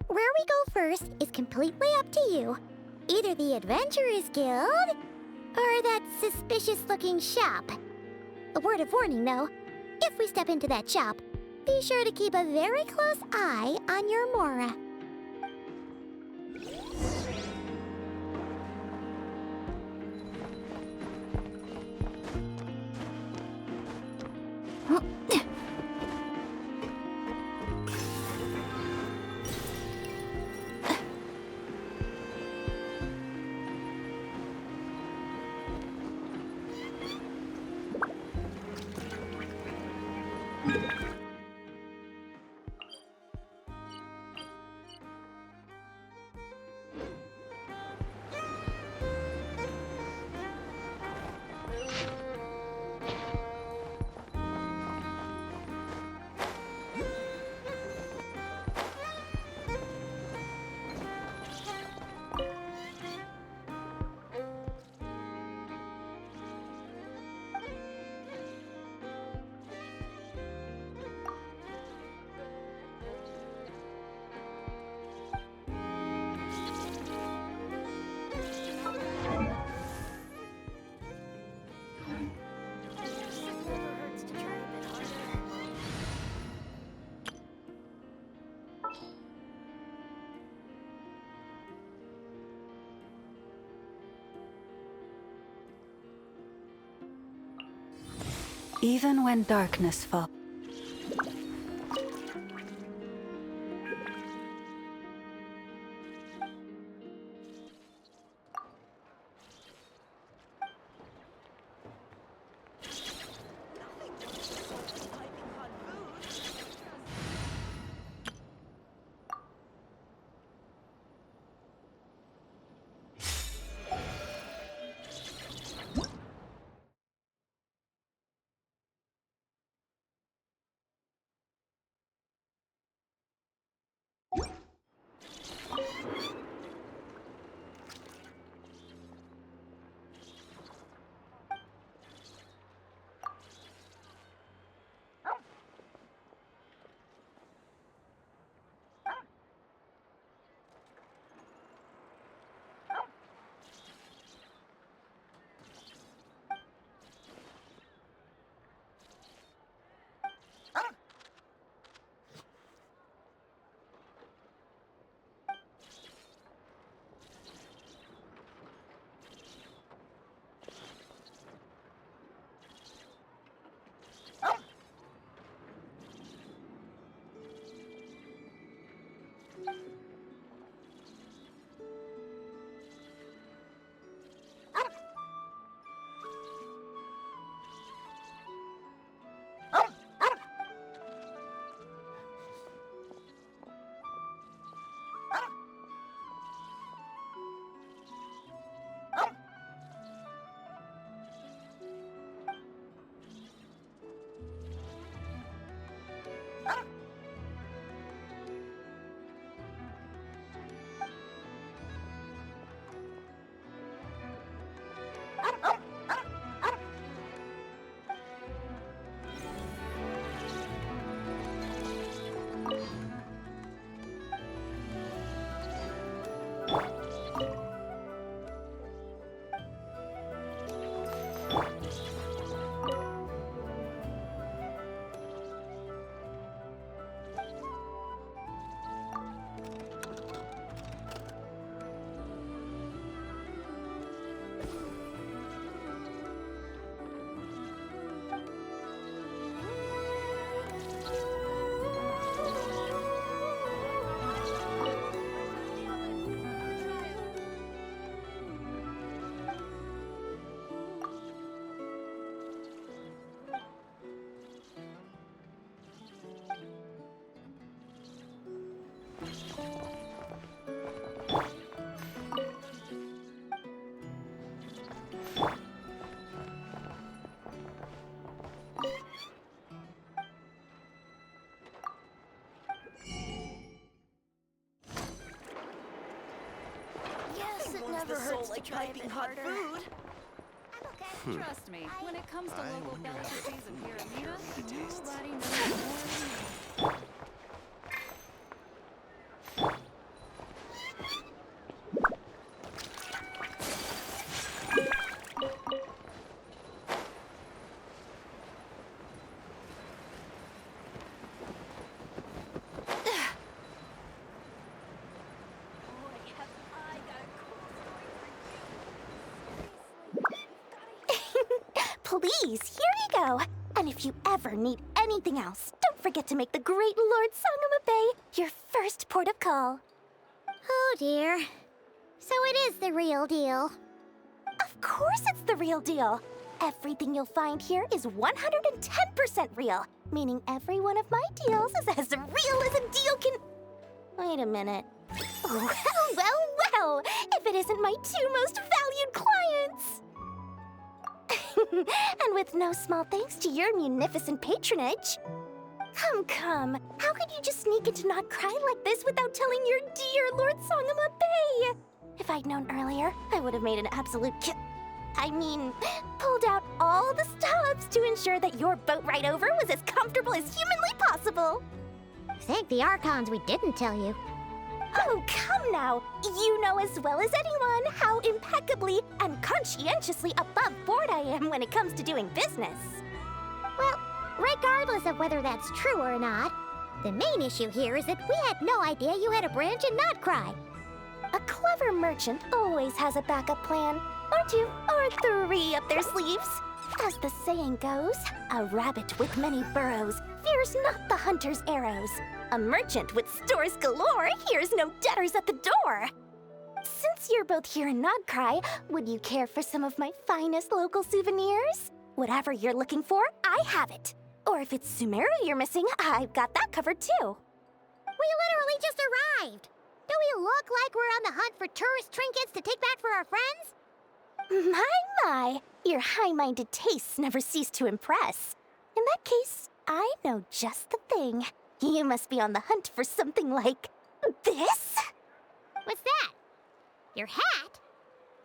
where we go first is completely up to you. Either the Adventurers Guild, or that suspicious-looking shop. A word of warning, though. If we step into that shop, be sure to keep a very close eye on your Mora. Even when darkness falls. never hurts like piping hot food. Trust me, when it comes to local delicacies and Pyramida, nobody knows more than me. Please, here you go. And if you ever need anything else, don't forget to make the great Lord Sangama Bay your first port of call. Oh dear. So it is the real deal. Of course it's the real deal. Everything you'll find here is 110% real, meaning every one of my deals is as real as a deal can... Wait a minute. Well, if it isn't my two most valued clients! And with no small thanks to your munificent patronage. Come. How could you just sneak into Nod-Krai like this without telling your dear Lord Sangama Bay? If I'd known earlier, I would have made an absolute pulled out all the stops to ensure that your boat ride over was as comfortable as humanly possible. Thank the Archons we didn't tell you. Oh, come now. You know as well as anyone how impeccably and conscientiously above board I am when it comes to doing business. Well, regardless of whether that's true or not, the main issue here is that we had no idea you had a branch in Nod-Krai. A clever merchant always has a backup plan, or two, or three up their sleeves. As the saying goes, a rabbit with many burrows fears not the hunter's arrows. A merchant with stores galore hears no debtors at the door. Since you're both here in Nod-Krai, would you care for some of my finest local souvenirs? Whatever you're looking for, I have it. Or if it's Sumeru you're missing, I've got that covered too. We literally just arrived. Do we look like we're on the hunt for tourist trinkets to take back for our friends? My, your high-minded tastes never cease to impress. In that case, I know just the thing. You must be on the hunt for something like this? What's that? Your hat?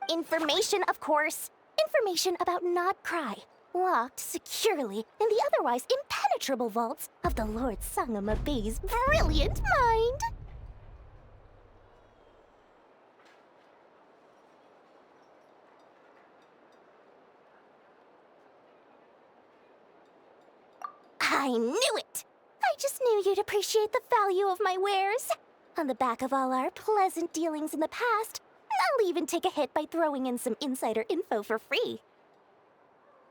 Information, of course. Information about Nod-Krai, locked securely in the otherwise impenetrable vaults of the Lord Sangama Bay's brilliant mind. I knew it! I just knew you'd appreciate the value of my wares. On the back of all our pleasant dealings in the past, I'll even take a hit by throwing in some insider info for free.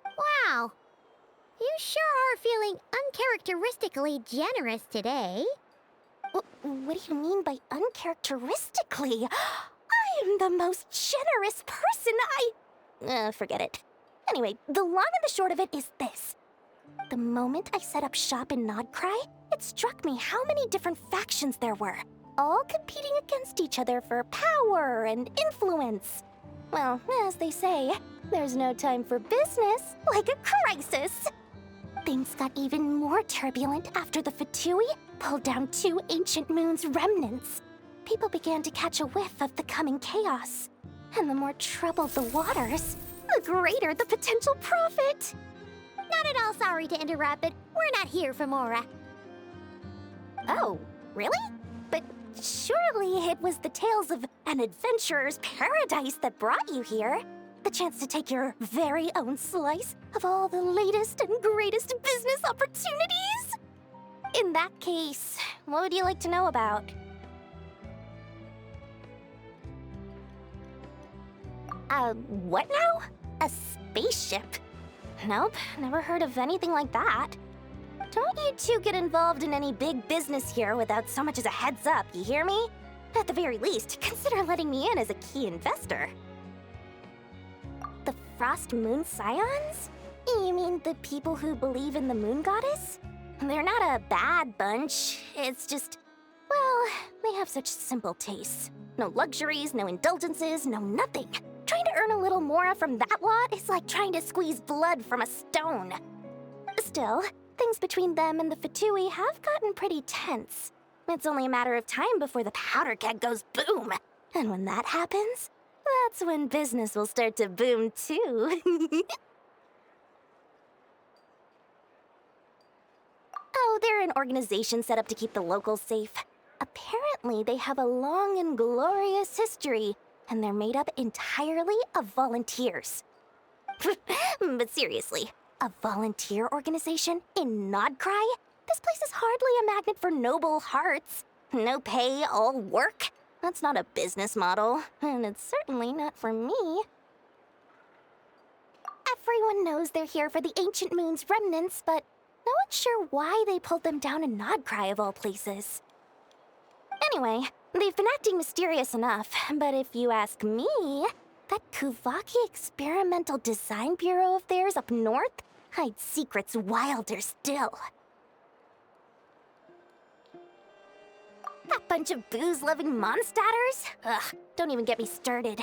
Wow. You sure are feeling uncharacteristically generous today. What do you mean by uncharacteristically? I am the most generous person forget it. Anyway, the long and the short of it is this. The moment I set up shop in Nod-Krai, it struck me how many different factions there were, all competing against each other for power and influence. Well, as they say, there's no time for business like a crisis. Things got even more turbulent after the Fatui pulled down 2 ancient moons' remnants. People began to catch a whiff of the coming chaos. And the more troubled the waters, the greater the potential profit. Not at all sorry to interrupt, but we're not here for Mora. Oh, really? But surely it was the tales of an adventurer's paradise that brought you here. The chance to take your very own slice of all the latest and greatest business opportunities? In that case, what would you like to know about? What now? A spaceship? Nope, never heard of anything like that. Don't you two get involved in any big business here without so much as a heads up, you hear me? At the very least, consider letting me in as a key investor. The Frost Moon Scions? You mean the people who believe in the Moon Goddess? They're not a bad bunch, it's just... well, they have such simple tastes. No luxuries, no indulgences, no nothing. Trying to earn a little more from that lot is like trying to squeeze blood from a stone. Still, things between them and the Fatui have gotten pretty tense. It's only a matter of time before the powder keg goes boom. And when that happens, That's when business will start to boom, too. Oh, they're an organization set up to keep the locals safe. Apparently, they have a long and glorious history, and they're made up entirely of volunteers. But seriously, a volunteer organization in Nod-Krai? This place is hardly a magnet for noble hearts. No pay, all work. That's not a business model, and it's certainly not for me. Everyone knows they're here for the Ancient Moon's remnants, but no one's sure why they pulled them down in Nod-Krai of all places. Anyway, they've been acting mysterious enough, but if you ask me, that Kuvaki Experimental Design Bureau of theirs up north hides secrets wilder still. That bunch of booze-loving monstatters? Ugh, don't even get me started.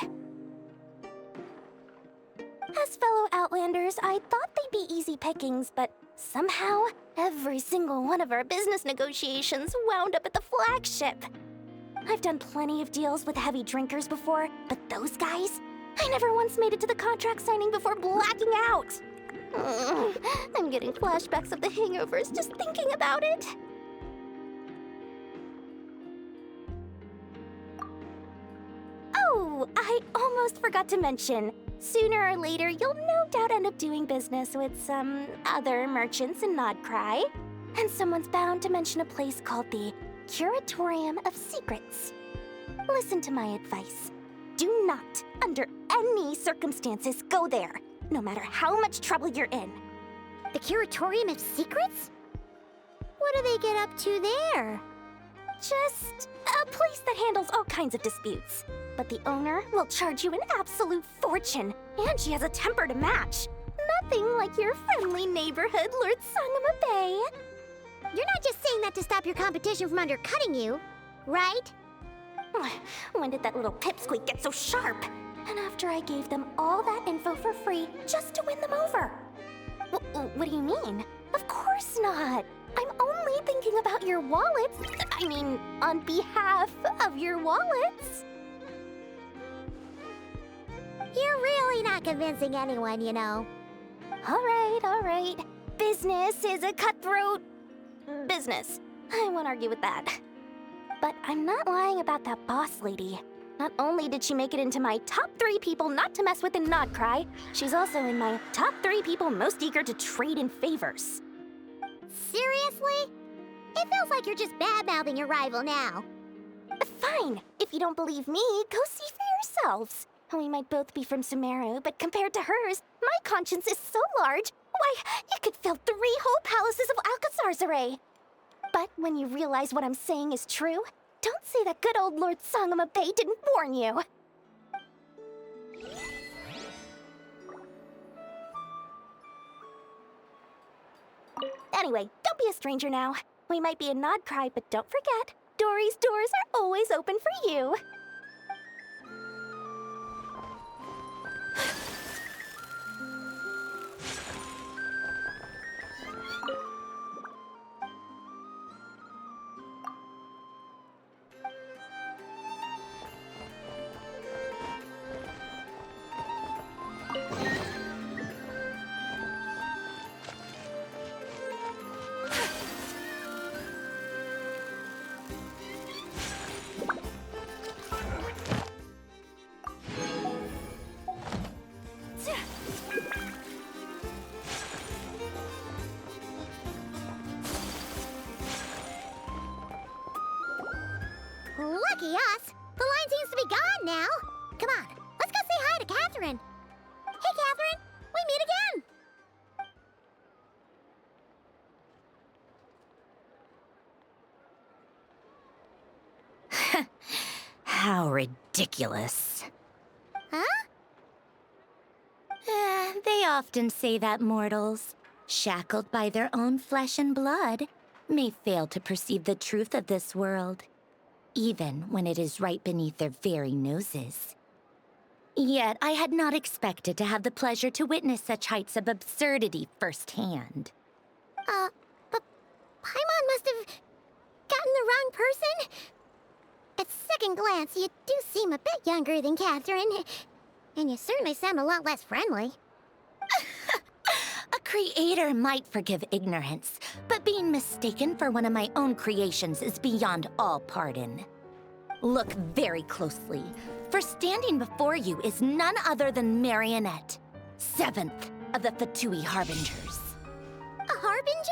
As fellow Outlanders, I thought they'd be easy pickings, but somehow, every single one of our business negotiations wound up at the flagship. I've done plenty of deals with heavy drinkers before, but those guys? I never once made it to the contract signing before blacking out. I'm getting flashbacks of the hangovers just thinking about it. Oh, I almost forgot to mention. Sooner or later, you'll no doubt end up doing business with some other merchants in Nod-Krai. And someone's bound to mention a place called the Curatorium of Secrets. Listen to my advice. Do not, under any circumstances, go there, no matter how much trouble you're in. The Curatorium of Secrets? What do they get up to there? Just a place that handles all kinds of disputes. But the owner will charge you an absolute fortune, and she has a temper to match. Nothing like your friendly neighborhood Lord Sangama Bay. You're not just saying that to stop your competition from undercutting you, right? When did that little pipsqueak get so sharp? And after I gave them all that info for free just to win them over. What do you mean? Of course not. I'm only thinking about your wallets. I mean, on behalf of your wallets. You're really not convincing anyone, you know. All right. Business is a cutthroat business. I won't argue with that. But I'm not lying about that boss lady. Not only did she make it into my top 3 people not to mess with in Nod-Krai, she's also in my top 3 people most eager to trade in favors. Seriously? It feels like you're just bad-mouthing your rival now. Fine. If you don't believe me, go see for yourselves. We might both be from Sumeru, but compared to hers, my conscience is so large, why, it could fill 3 whole palaces of Alcazar's array. But when you realize what I'm saying is true, don't say that good old Lord Sangama Bay didn't warn you. Anyway, don't be a stranger now. We might be in Nod-Krai, but don't forget, Dory's doors are always open for you. Lucky us! The line seems to be gone now. Come on, let's go say hi to Catherine. Hey, Catherine, we meet again. How ridiculous. Huh? They often say that mortals, shackled by their own flesh and blood, may fail to perceive the truth of this world, even when it is right beneath their very noses. Yet I had not expected to have the pleasure to witness such heights of absurdity firsthand. But Paimon must have gotten the wrong person? It's sick second glance, you do seem a bit younger than Catherine. And you certainly sound a lot less friendly. A creator might forgive ignorance, but being mistaken for one of my own creations is beyond all pardon. Look very closely, for standing before you is none other than Marionette, 7th of the Fatui Harbingers. A harbinger?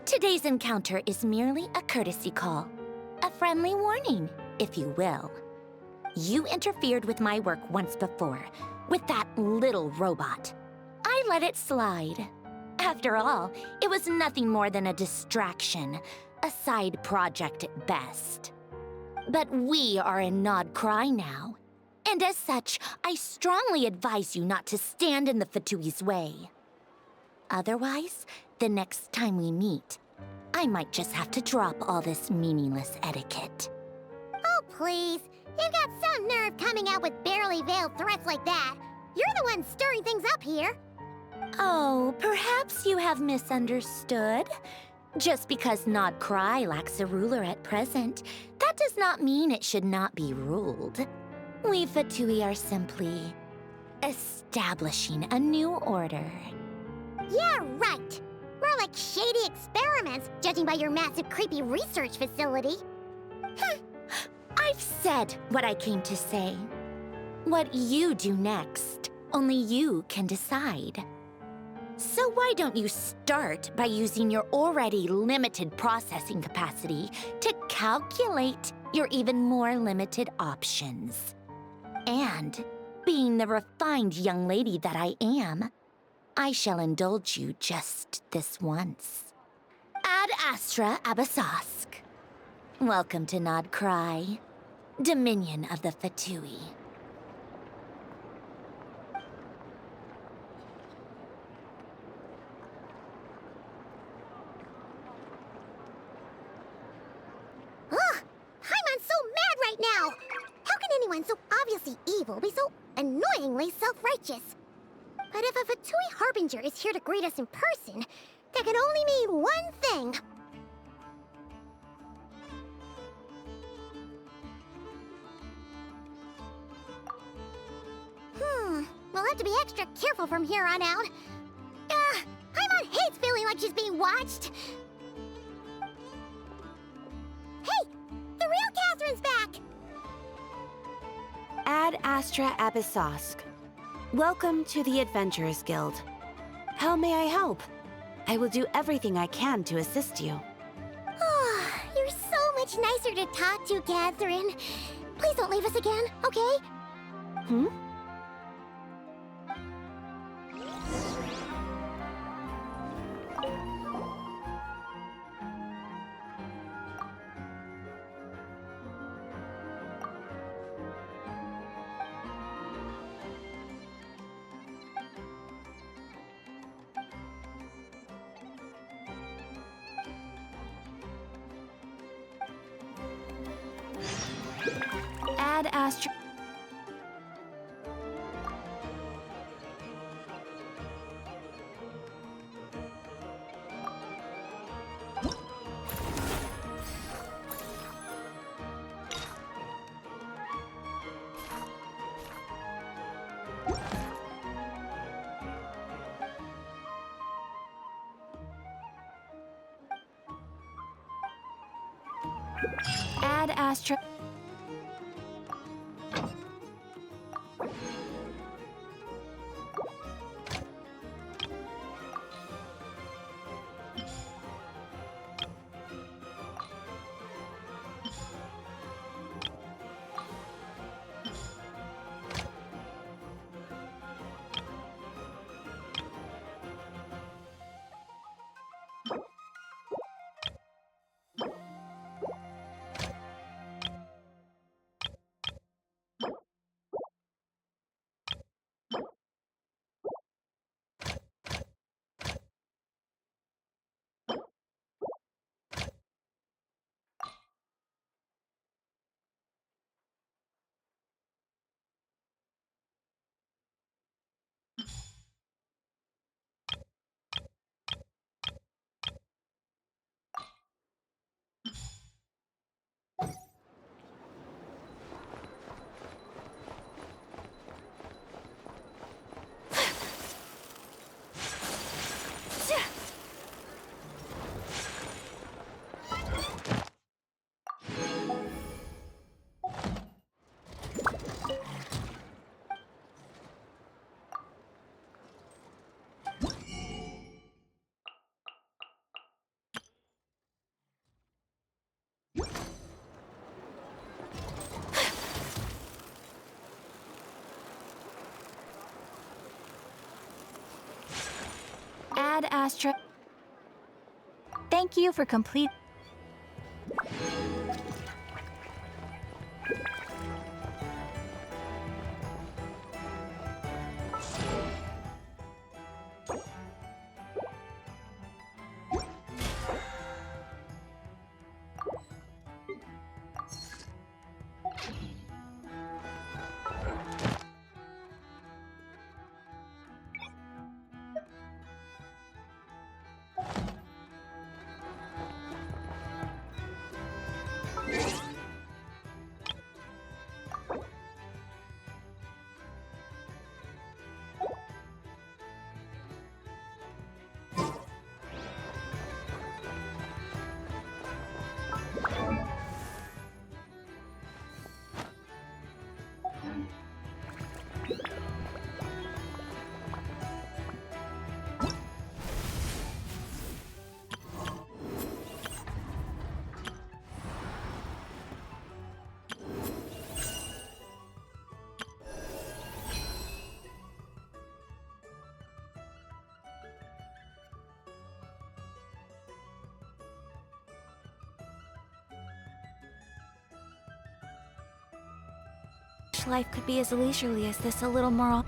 Today's encounter is merely a courtesy call. A friendly warning, if you will. You interfered with my work once before, with that little robot. I let it slide. After all, it was nothing more than a distraction, a side project at best. But we are in Nod-Krai now, and as such, I strongly advise you not to stand in the Fatui's way. Otherwise, the next time we meet, I might just have to drop all this meaningless etiquette. Oh, please. You've got some nerve coming out with barely veiled threats like that. You're the one stirring things up here. Oh, perhaps you have misunderstood. Just because Nod-Krai lacks a ruler at present, that does not mean it should not be ruled. We Fatui are simply establishing a new order. Yeah, right. More like shady experiments, judging by your massive, creepy research facility. I've said what I came to say. What you do next, only you can decide. So why don't you start by using your already limited processing capacity to calculate your even more limited options? And, being the refined young lady that I am, I shall indulge you just this once. Ad Astra Abasask. Welcome to Nod-Krai, Dominion of the Fatui. Ugh! Paimon's so mad right now! How can anyone so obviously evil be so annoyingly self-righteous? But if a Fatui Harbinger is here to greet us in person, that can only mean one thing. We'll have to be extra careful from here on out. Paimon hates feeling like she's being watched. Hey! The real Catherine's back! Ad Astra Abyssosque. Welcome to the Adventurers Guild. How may I help? I will do everything I can to assist you. You're so much nicer to talk to, Catherine. Please don't leave us again, okay? Ad Astra... Ad Astra... Ad Astra. Thank you for complete. Life could be as leisurely as this, a little more.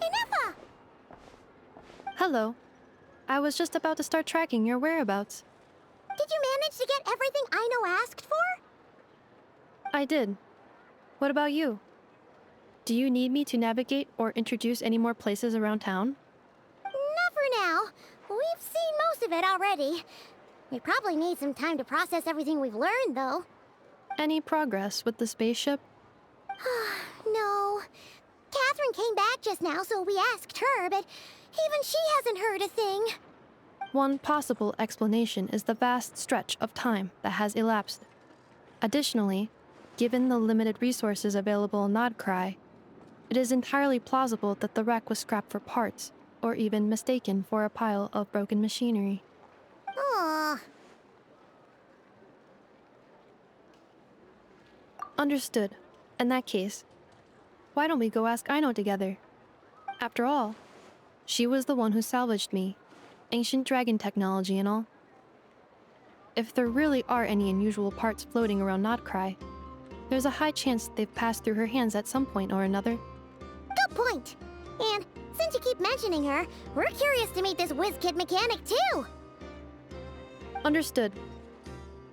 Inefa! Hello. I was just about to start tracking your whereabouts. Did you manage to get everything Aino asked for? I did. What about you? Do you need me to navigate or introduce any more places around town? Not for now. We've seen most of it already. We probably need some time to process everything we've learned, though. Any progress with the spaceship? No. Catherine came back just now, so we asked her, but even she hasn't heard a thing. One possible explanation is the vast stretch of time that has elapsed. Additionally, given the limited resources available in Nod-Krai, it is entirely plausible that the wreck was scrapped for parts, or even mistaken for a pile of broken machinery. Aww. Understood. In that case, why don't we go ask Aino together? After all, she was the one who salvaged me, ancient dragon technology and all. If there really are any unusual parts floating around Nod-Krai, there's a high chance they've passed through her hands at some point or another. Good point. And since you keep mentioning her, we're curious to meet this whiz-kid mechanic too. Understood.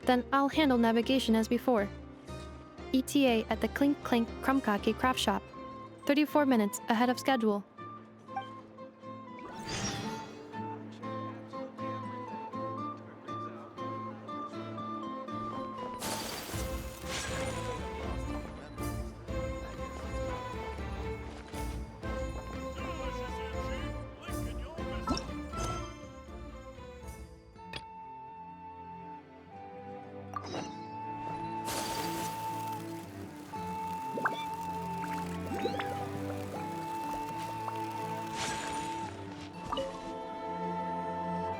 Then I'll handle navigation as before. ETA at the Clink Clink Krumkake craft shop. 34 minutes ahead of schedule.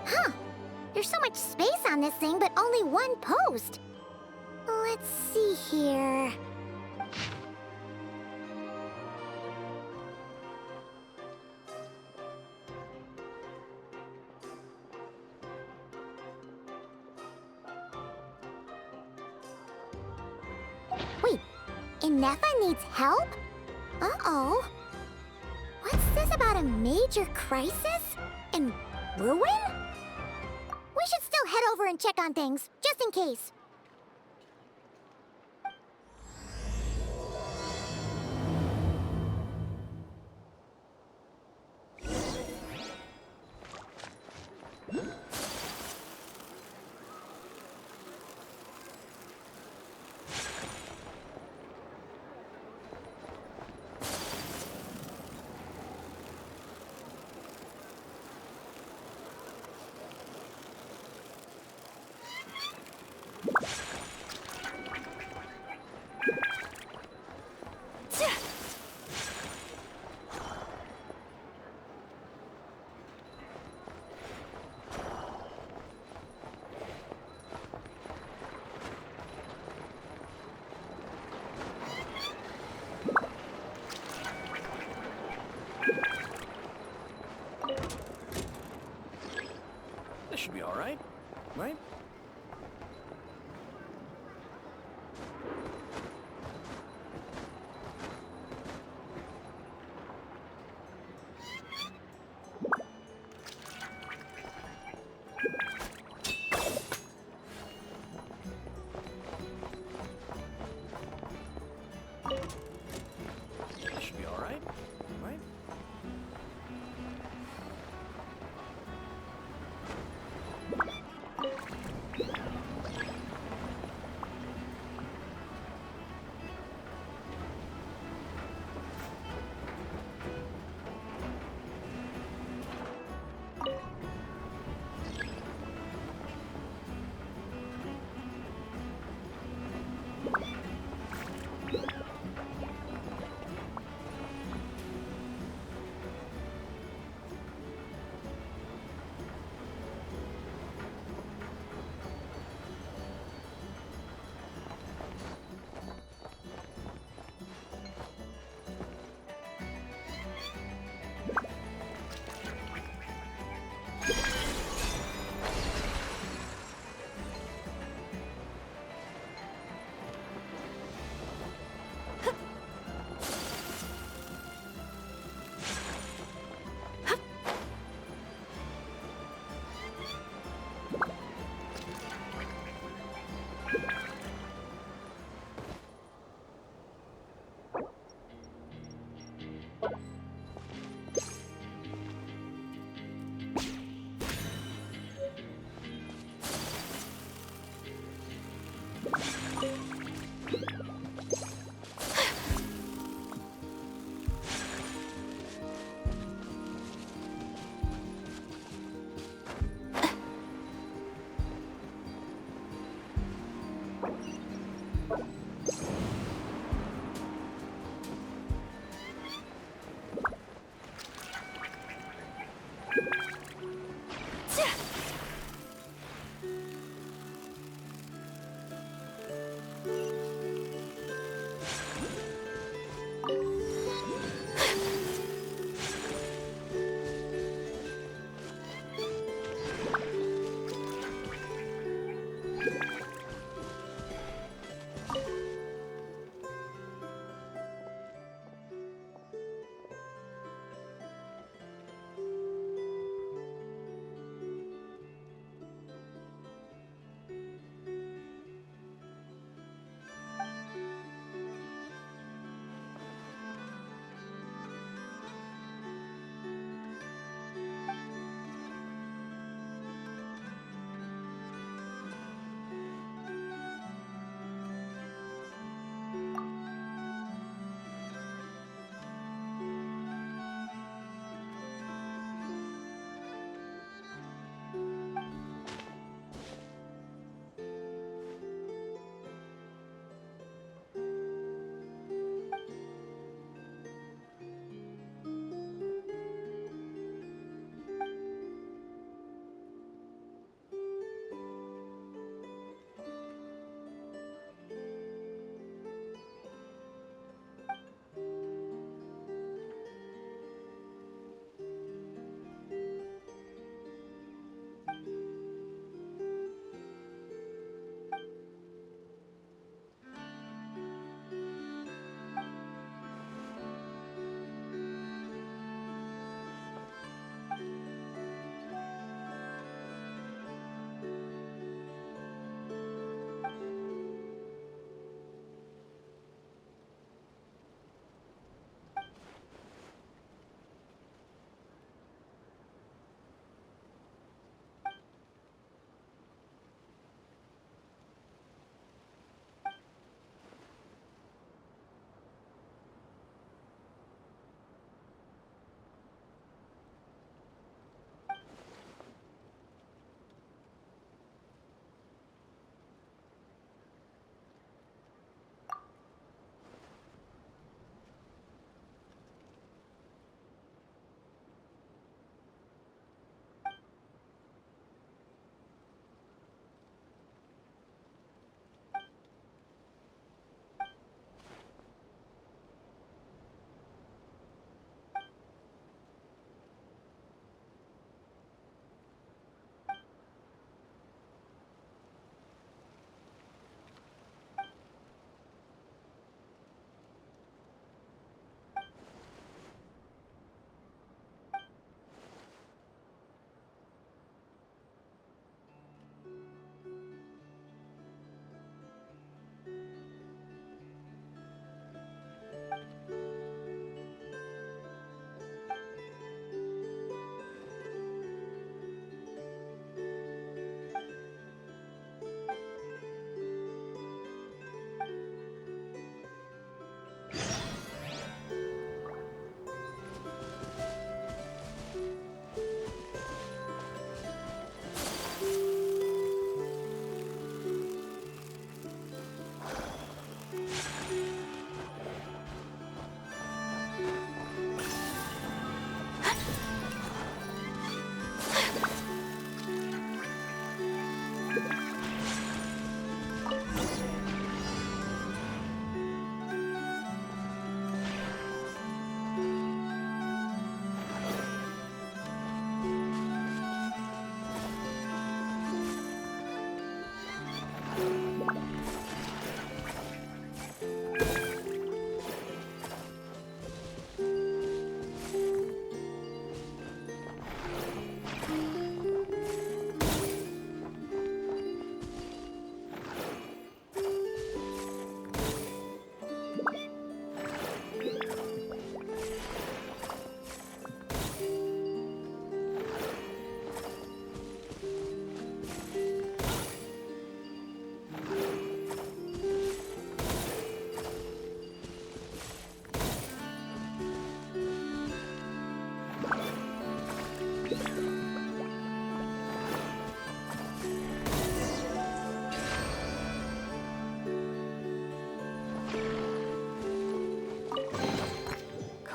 Huh. There's so much space on this thing, but only one post. Let's see here. Wait, Inefa needs help? Uh-oh. What's this about a major crisis? And ruin? We should still head over and check on things, just in case.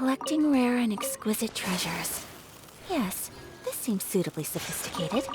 Collecting rare and exquisite treasures. Yes, this seems suitably sophisticated.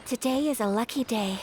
Today is a lucky day.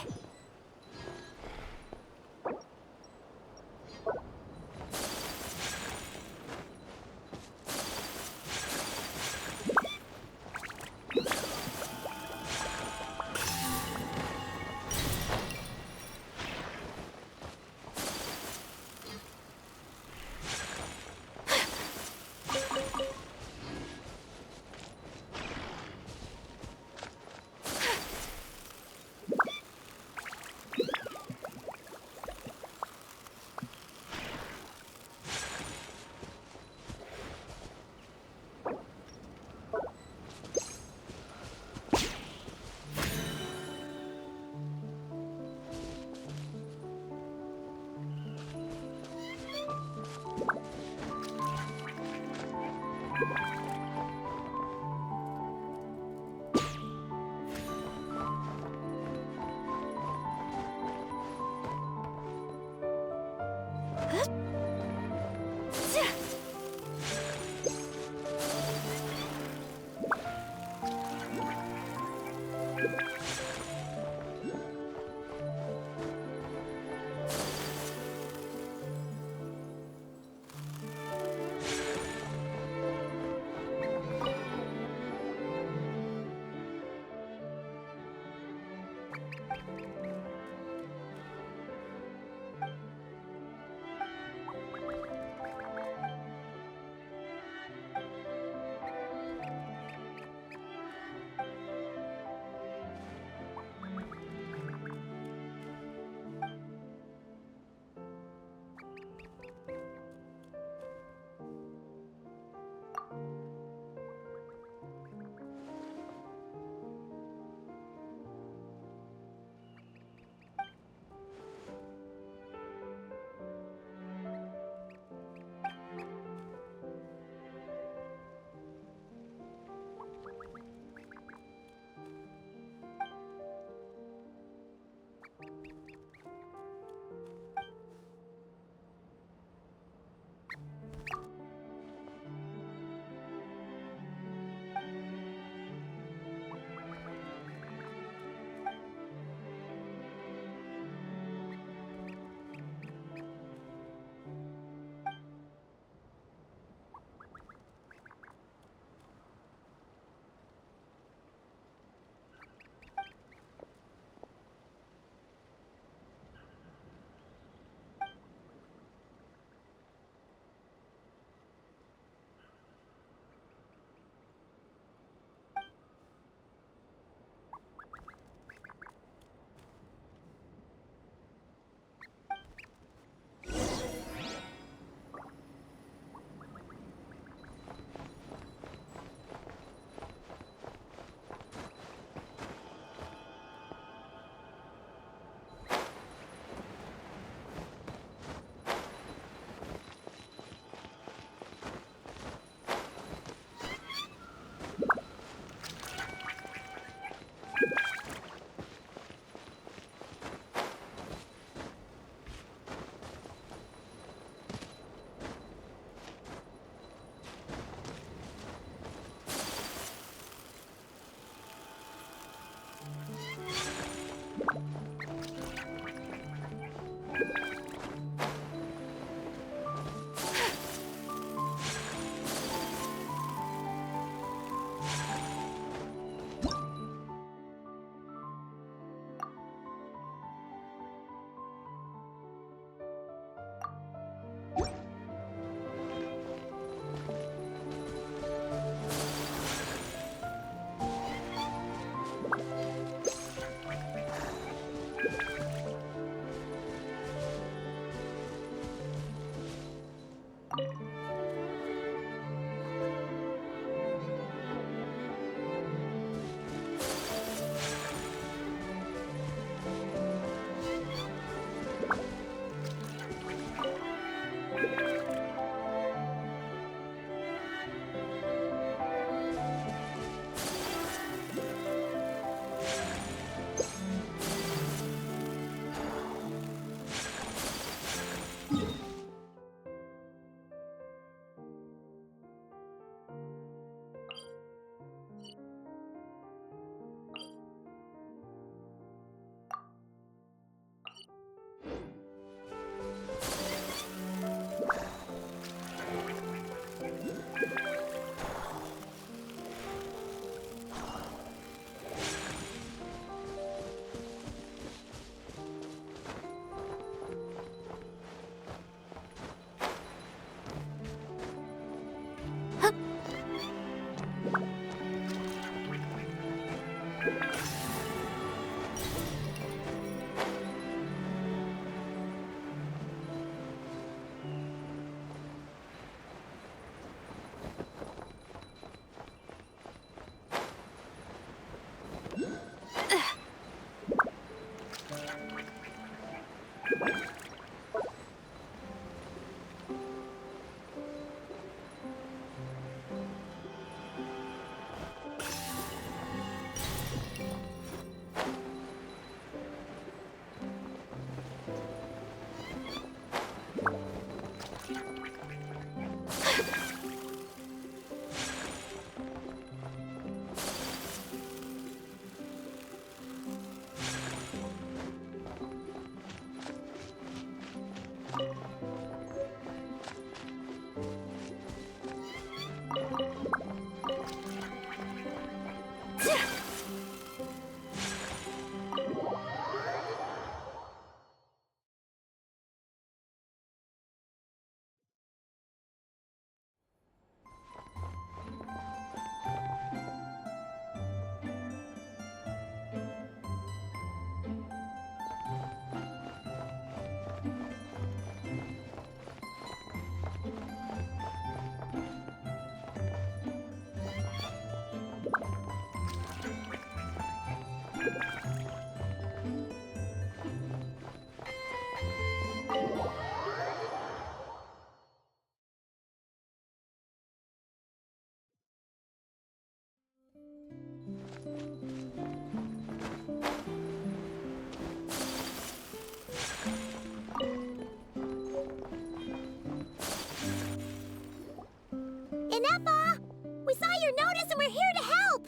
Inepa! We saw your notice and we're here to help!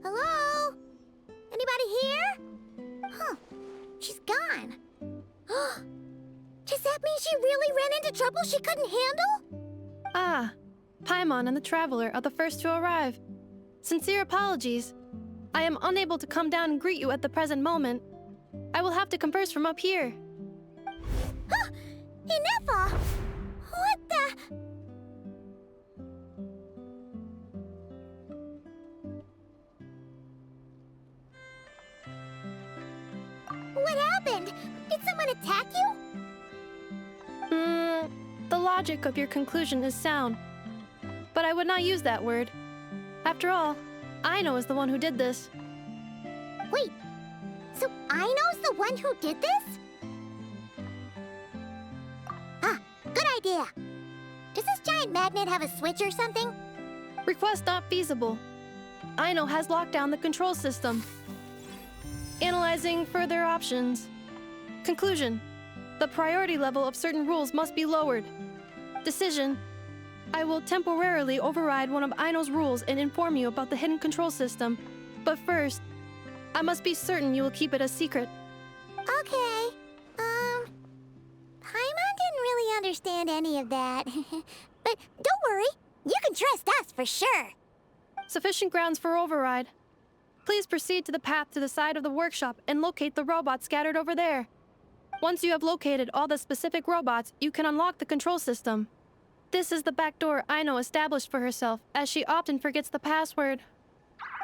Hello? Anybody here? Huh. She's gone. Does that mean she really ran into trouble she couldn't handle? Ah, Paimon and the Traveler are the first to arrive. Sincere apologies. I am unable to come down and greet you at the present moment. I will have to converse from up here. Inepa! What the... What happened? Did someone attack you? The logic of your conclusion is sound, but I would not use that word. After all, Aino is the one who did this. Wait, so Aino's the one who did this? Ah, good idea. Does this giant magnet have a switch or something? Request not feasible. Aino has locked down the control system. Analyzing further options. Conclusion. The priority level of certain rules must be lowered. Decision. I will temporarily override one of Aino's rules and inform you about the hidden control system. But first, I must be certain you will keep it a secret. Okay. Paimon didn't really understand any of that. But don't worry, you can trust us for sure. Sufficient grounds for override. Please proceed to the path to the side of the workshop and locate the robots scattered over there. Once you have located all the specific robots, you can unlock the control system. This is the back door Aino established for herself, as she often forgets the password.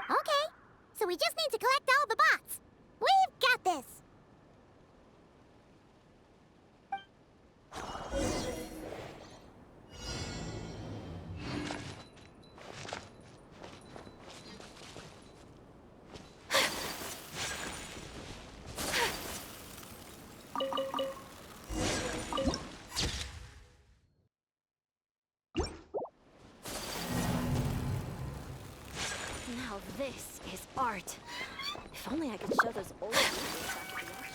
Okay, so we just need to collect all the bots. We've got this. Now this is art. If only I could show those old videos back at the auction.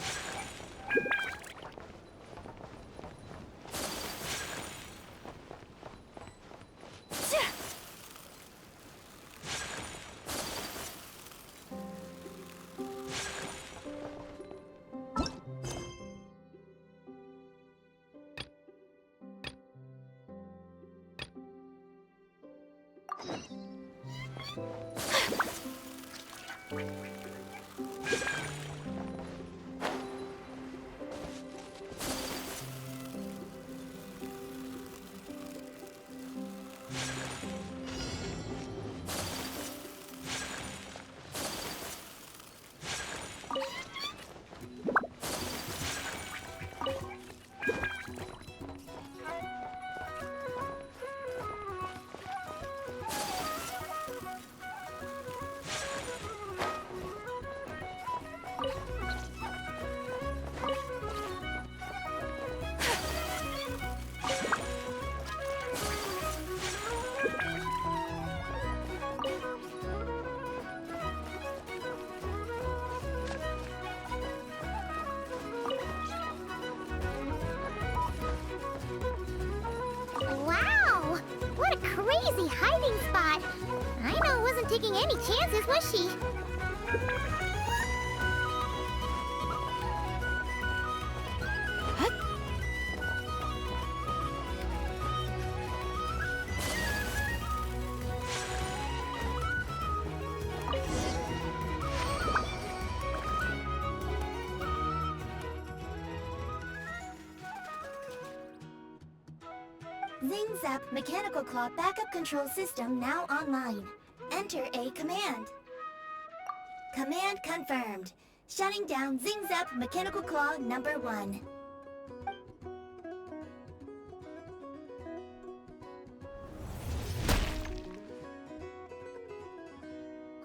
wasn't taking any chances, was she? Zing Zap Mechanical Claw Backup Control System now online. Enter a command. Command confirmed. Shutting down Zing Zap Mechanical Claw number 1.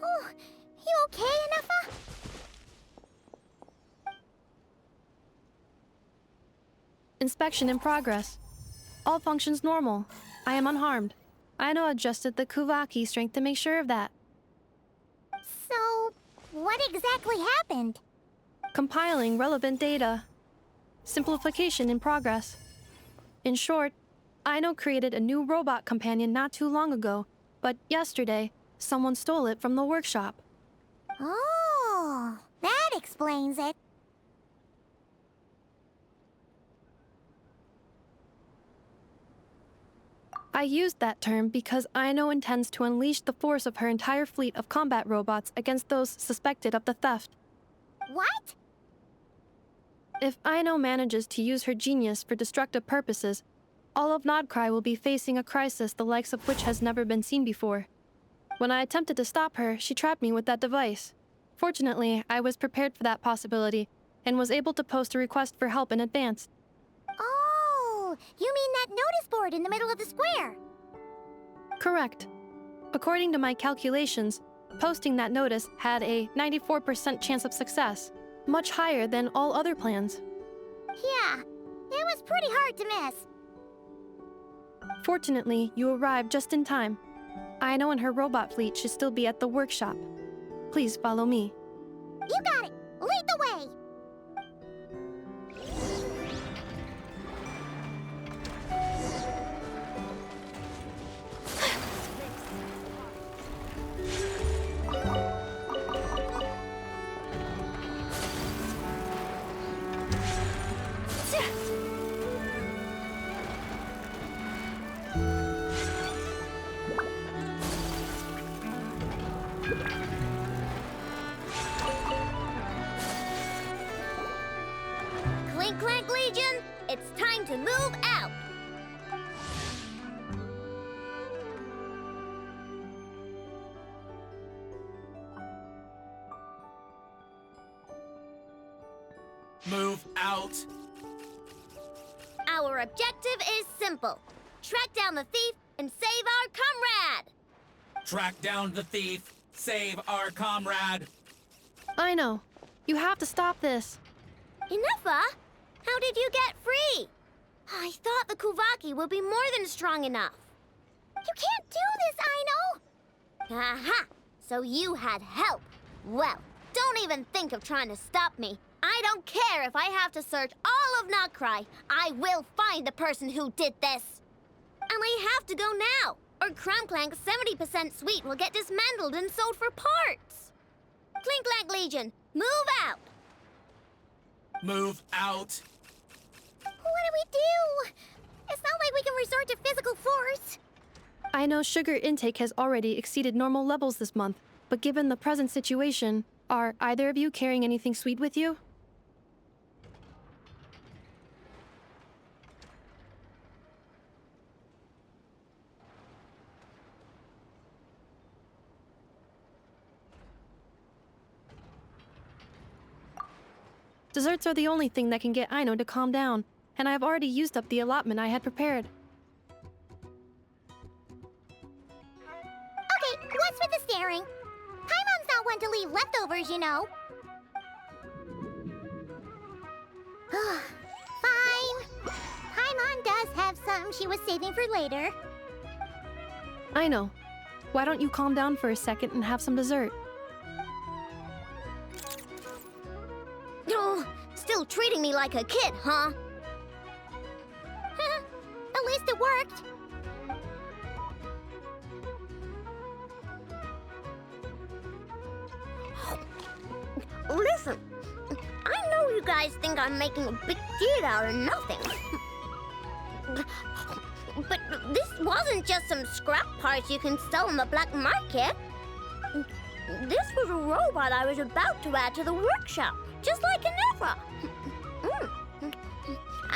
Oh, you okay, Anafa? Inspection in progress. All functions normal. I am unharmed. Aino adjusted the Kuvaki strength to make sure of that. So, what exactly happened? Compiling relevant data. Simplification in progress. In short, Aino created a new robot companion not too long ago, but yesterday, someone stole it from the workshop. Oh, that explains it. I used that term because Aino intends to unleash the force of her entire fleet of combat robots against those suspected of the theft. What? If Aino manages to use her genius for destructive purposes, all of Nod-Krai will be facing a crisis the likes of which has never been seen before. When I attempted to stop her, she trapped me with that device. Fortunately, I was prepared for that possibility and was able to post a request for help in advance. Oh, you mean that notice board in the middle of the square? Correct. According to my calculations, posting that notice had a 94% chance of success, much higher than all other plans. Yeah, it was pretty hard to miss. Fortunately, you arrived just in time. Aino and her robot fleet should still be at the workshop. Please follow me. You got it! Lead the way! Clink Clank Legion, it's time to move out! Move out! Our objective is simple. Track down the thief and save our comrade! Track down the thief! Save our comrade! Aino, you have to stop this. Enougha? How did you get free? I thought the Kuvaki would be more than strong enough. You can't do this, Aino! Aha! So you had help. Well, don't even think of trying to stop me. I don't care if I have to search all of Nod-Krai. I will find the person who did this. And we have to go now, or Clank 70% sweet will get dismantled and sold for parts. Clink Clank Legion, move out! Move out! What do we do? It's not like we can resort to physical force. I know sugar intake has already exceeded normal levels this month, but given the present situation, are either of you carrying anything sweet with you? Desserts are the only thing that can get Aino to calm down, and I have already used up the allotment I had prepared. Okay, what's with the staring? Paimon's not one to leave leftovers, you know. Fine. Paimon does have some she was saving for later. Aino, why don't you calm down for a second and have some dessert? Oh, still treating me like a kid, huh? At least it worked. Listen, I know you guys think I'm making a big deal out of nothing. But this wasn't just some scrap parts you can sell on the black market. This was a robot I was about to add to the workshop, just like Anefa.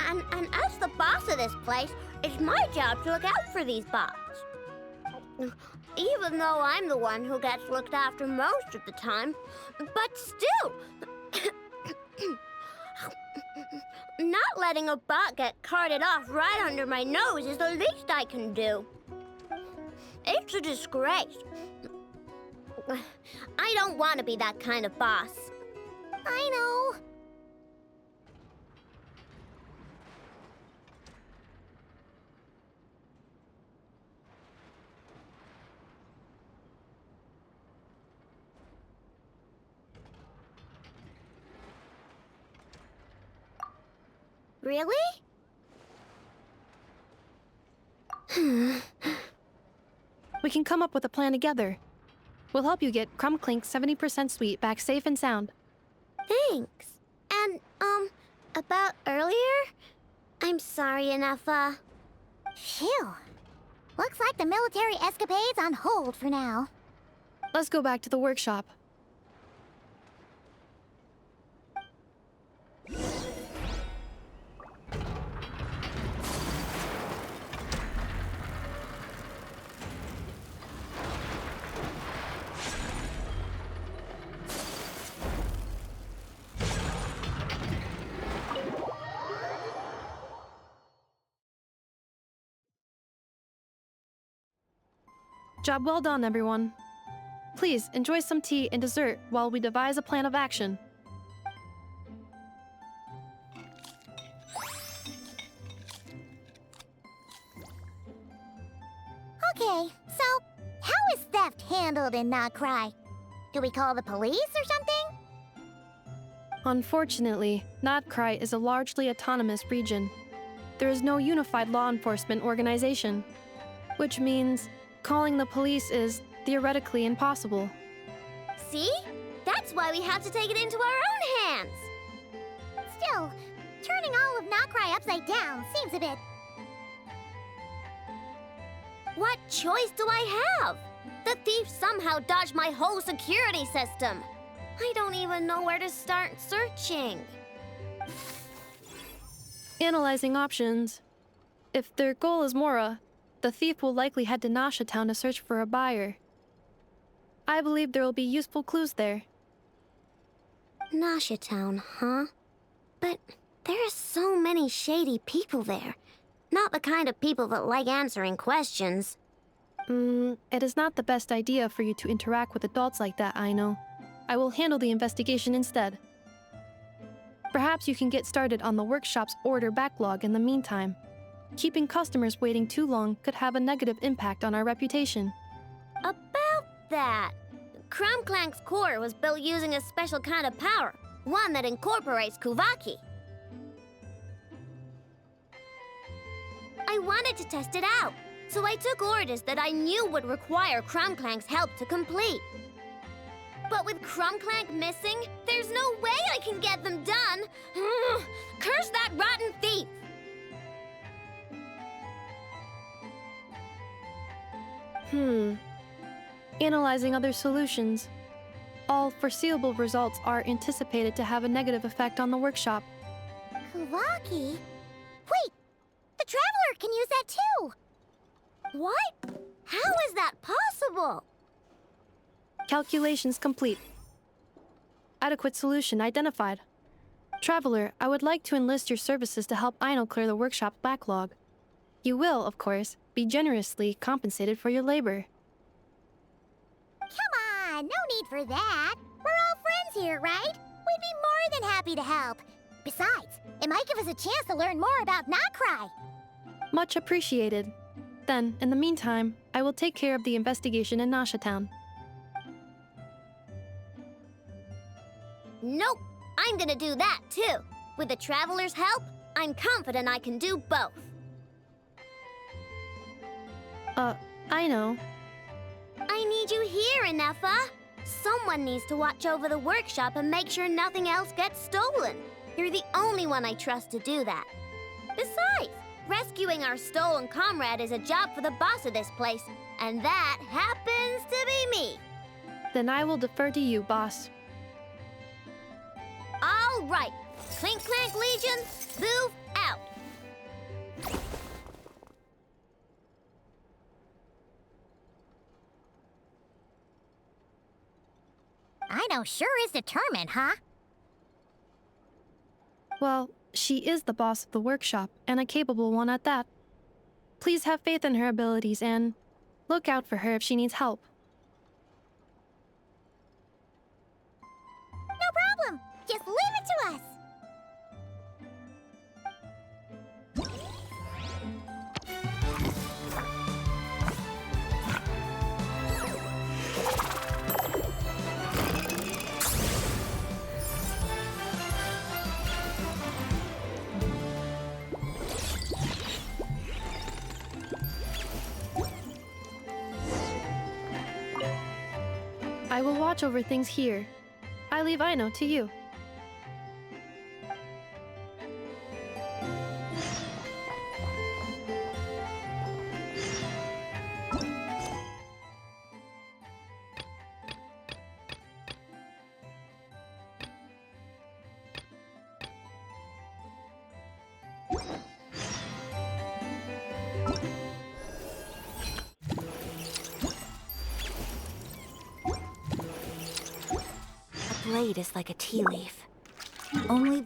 And as the boss of this place, it's my job to look out for these bots. Even though I'm the one who gets looked after most of the time. But still, not letting a bot get carted off right under my nose is the least I can do. It's a disgrace. I don't want to be that kind of boss. I know. Really? We can come up with a plan together. We'll help you get Crumb Clink's 70% sweet back safe and sound. Thanks. And, about earlier? I'm sorry, Anefa. Phew. Looks like the military escapade's on hold for now. Let's go back to the workshop. Job well done, everyone. Please enjoy some tea and dessert while we devise a plan of action. Okay, so how is theft handled in Nod-Krai? Do we call the police or something? Unfortunately, Nod-Krai is a largely autonomous region. There is no unified law enforcement organization, which means calling the police is theoretically impossible. See? That's why we have to take it into our own hands. Still, turning all of Nod-Krai upside down seems a bit... What choice do I have? The thief somehow dodged my whole security system. I don't even know where to start searching. Analyzing options. If their goal is Mora, the thief will likely head to Nasha Town to search for a buyer. I believe there will be useful clues there. Nasha Town, huh? But there are so many shady people there. Not the kind of people that like answering questions. It is not the best idea for you to interact with adults like that, Aino. I will handle the investigation instead. Perhaps you can get started on the workshop's order backlog in the meantime. Keeping customers waiting too long could have a negative impact on our reputation. About that, Crumb-Clank's core was built using a special kind of power, one that incorporates Kuvaki. I wanted to test it out, so I took orders that I knew would require Crumb-Clank's help to complete. But with Crumb-Clank missing, there's no way I can get them done! Curse that rotten thief! Analyzing other solutions. All foreseeable results are anticipated to have a negative effect on the workshop. Kuvaki? Wait! The Traveler can use that too! What? How is that possible? Calculations complete. Adequate solution identified. Traveler, I would like to enlist your services to help Aino clear the workshop backlog. You will, of course, be generously compensated for your labor. Come on, no need for that. We're all friends here, right? We'd be more than happy to help. Besides, it might give us a chance to learn more about Nod-Krai. Much appreciated. Then, in the meantime, I will take care of the investigation in Nasha Town. Nope, I'm gonna do that too. With the Traveler's help, I'm confident I can do both. I know. I need you here, Anefa. Someone needs to watch over the workshop and make sure nothing else gets stolen. You're the only one I trust to do that. Besides, rescuing our stolen comrade is a job for the boss of this place, and that happens to be me. Then I will defer to you, boss. All right. Clink Clank Legion, move out. Ino sure is determined, huh? Well, she is the boss of the workshop, and a capable one at that. Please have faith in her abilities and look out for her if she needs help. No problem. Just leave it to us. I will watch over things here. I leave Ino to you. A blade is like a tea leaf. Only...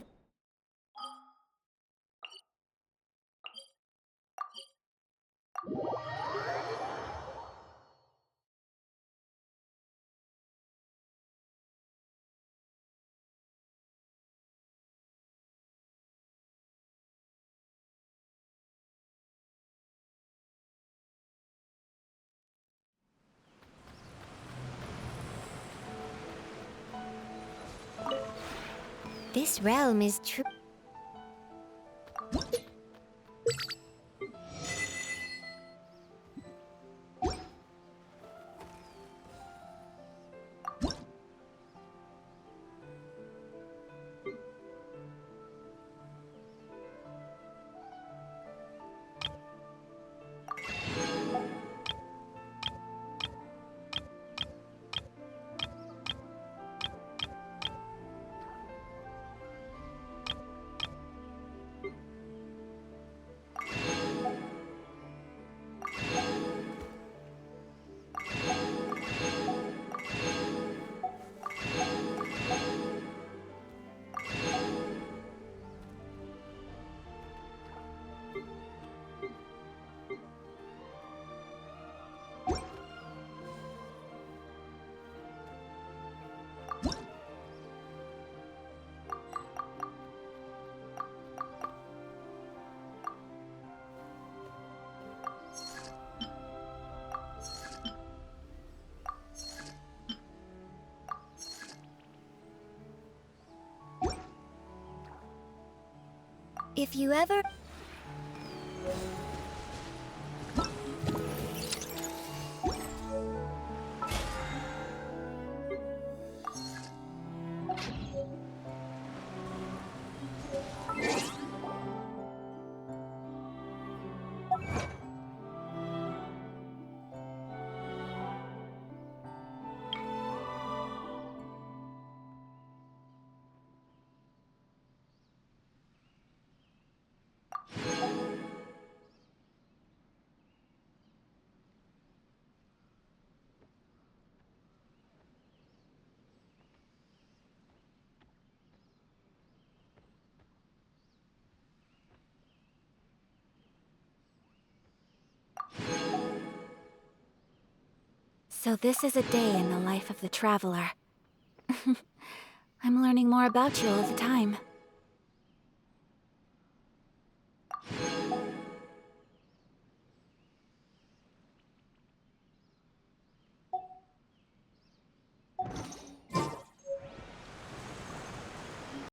This realm is true. If you ever... So this is a day in the life of the traveler. I'm learning more about you all the time.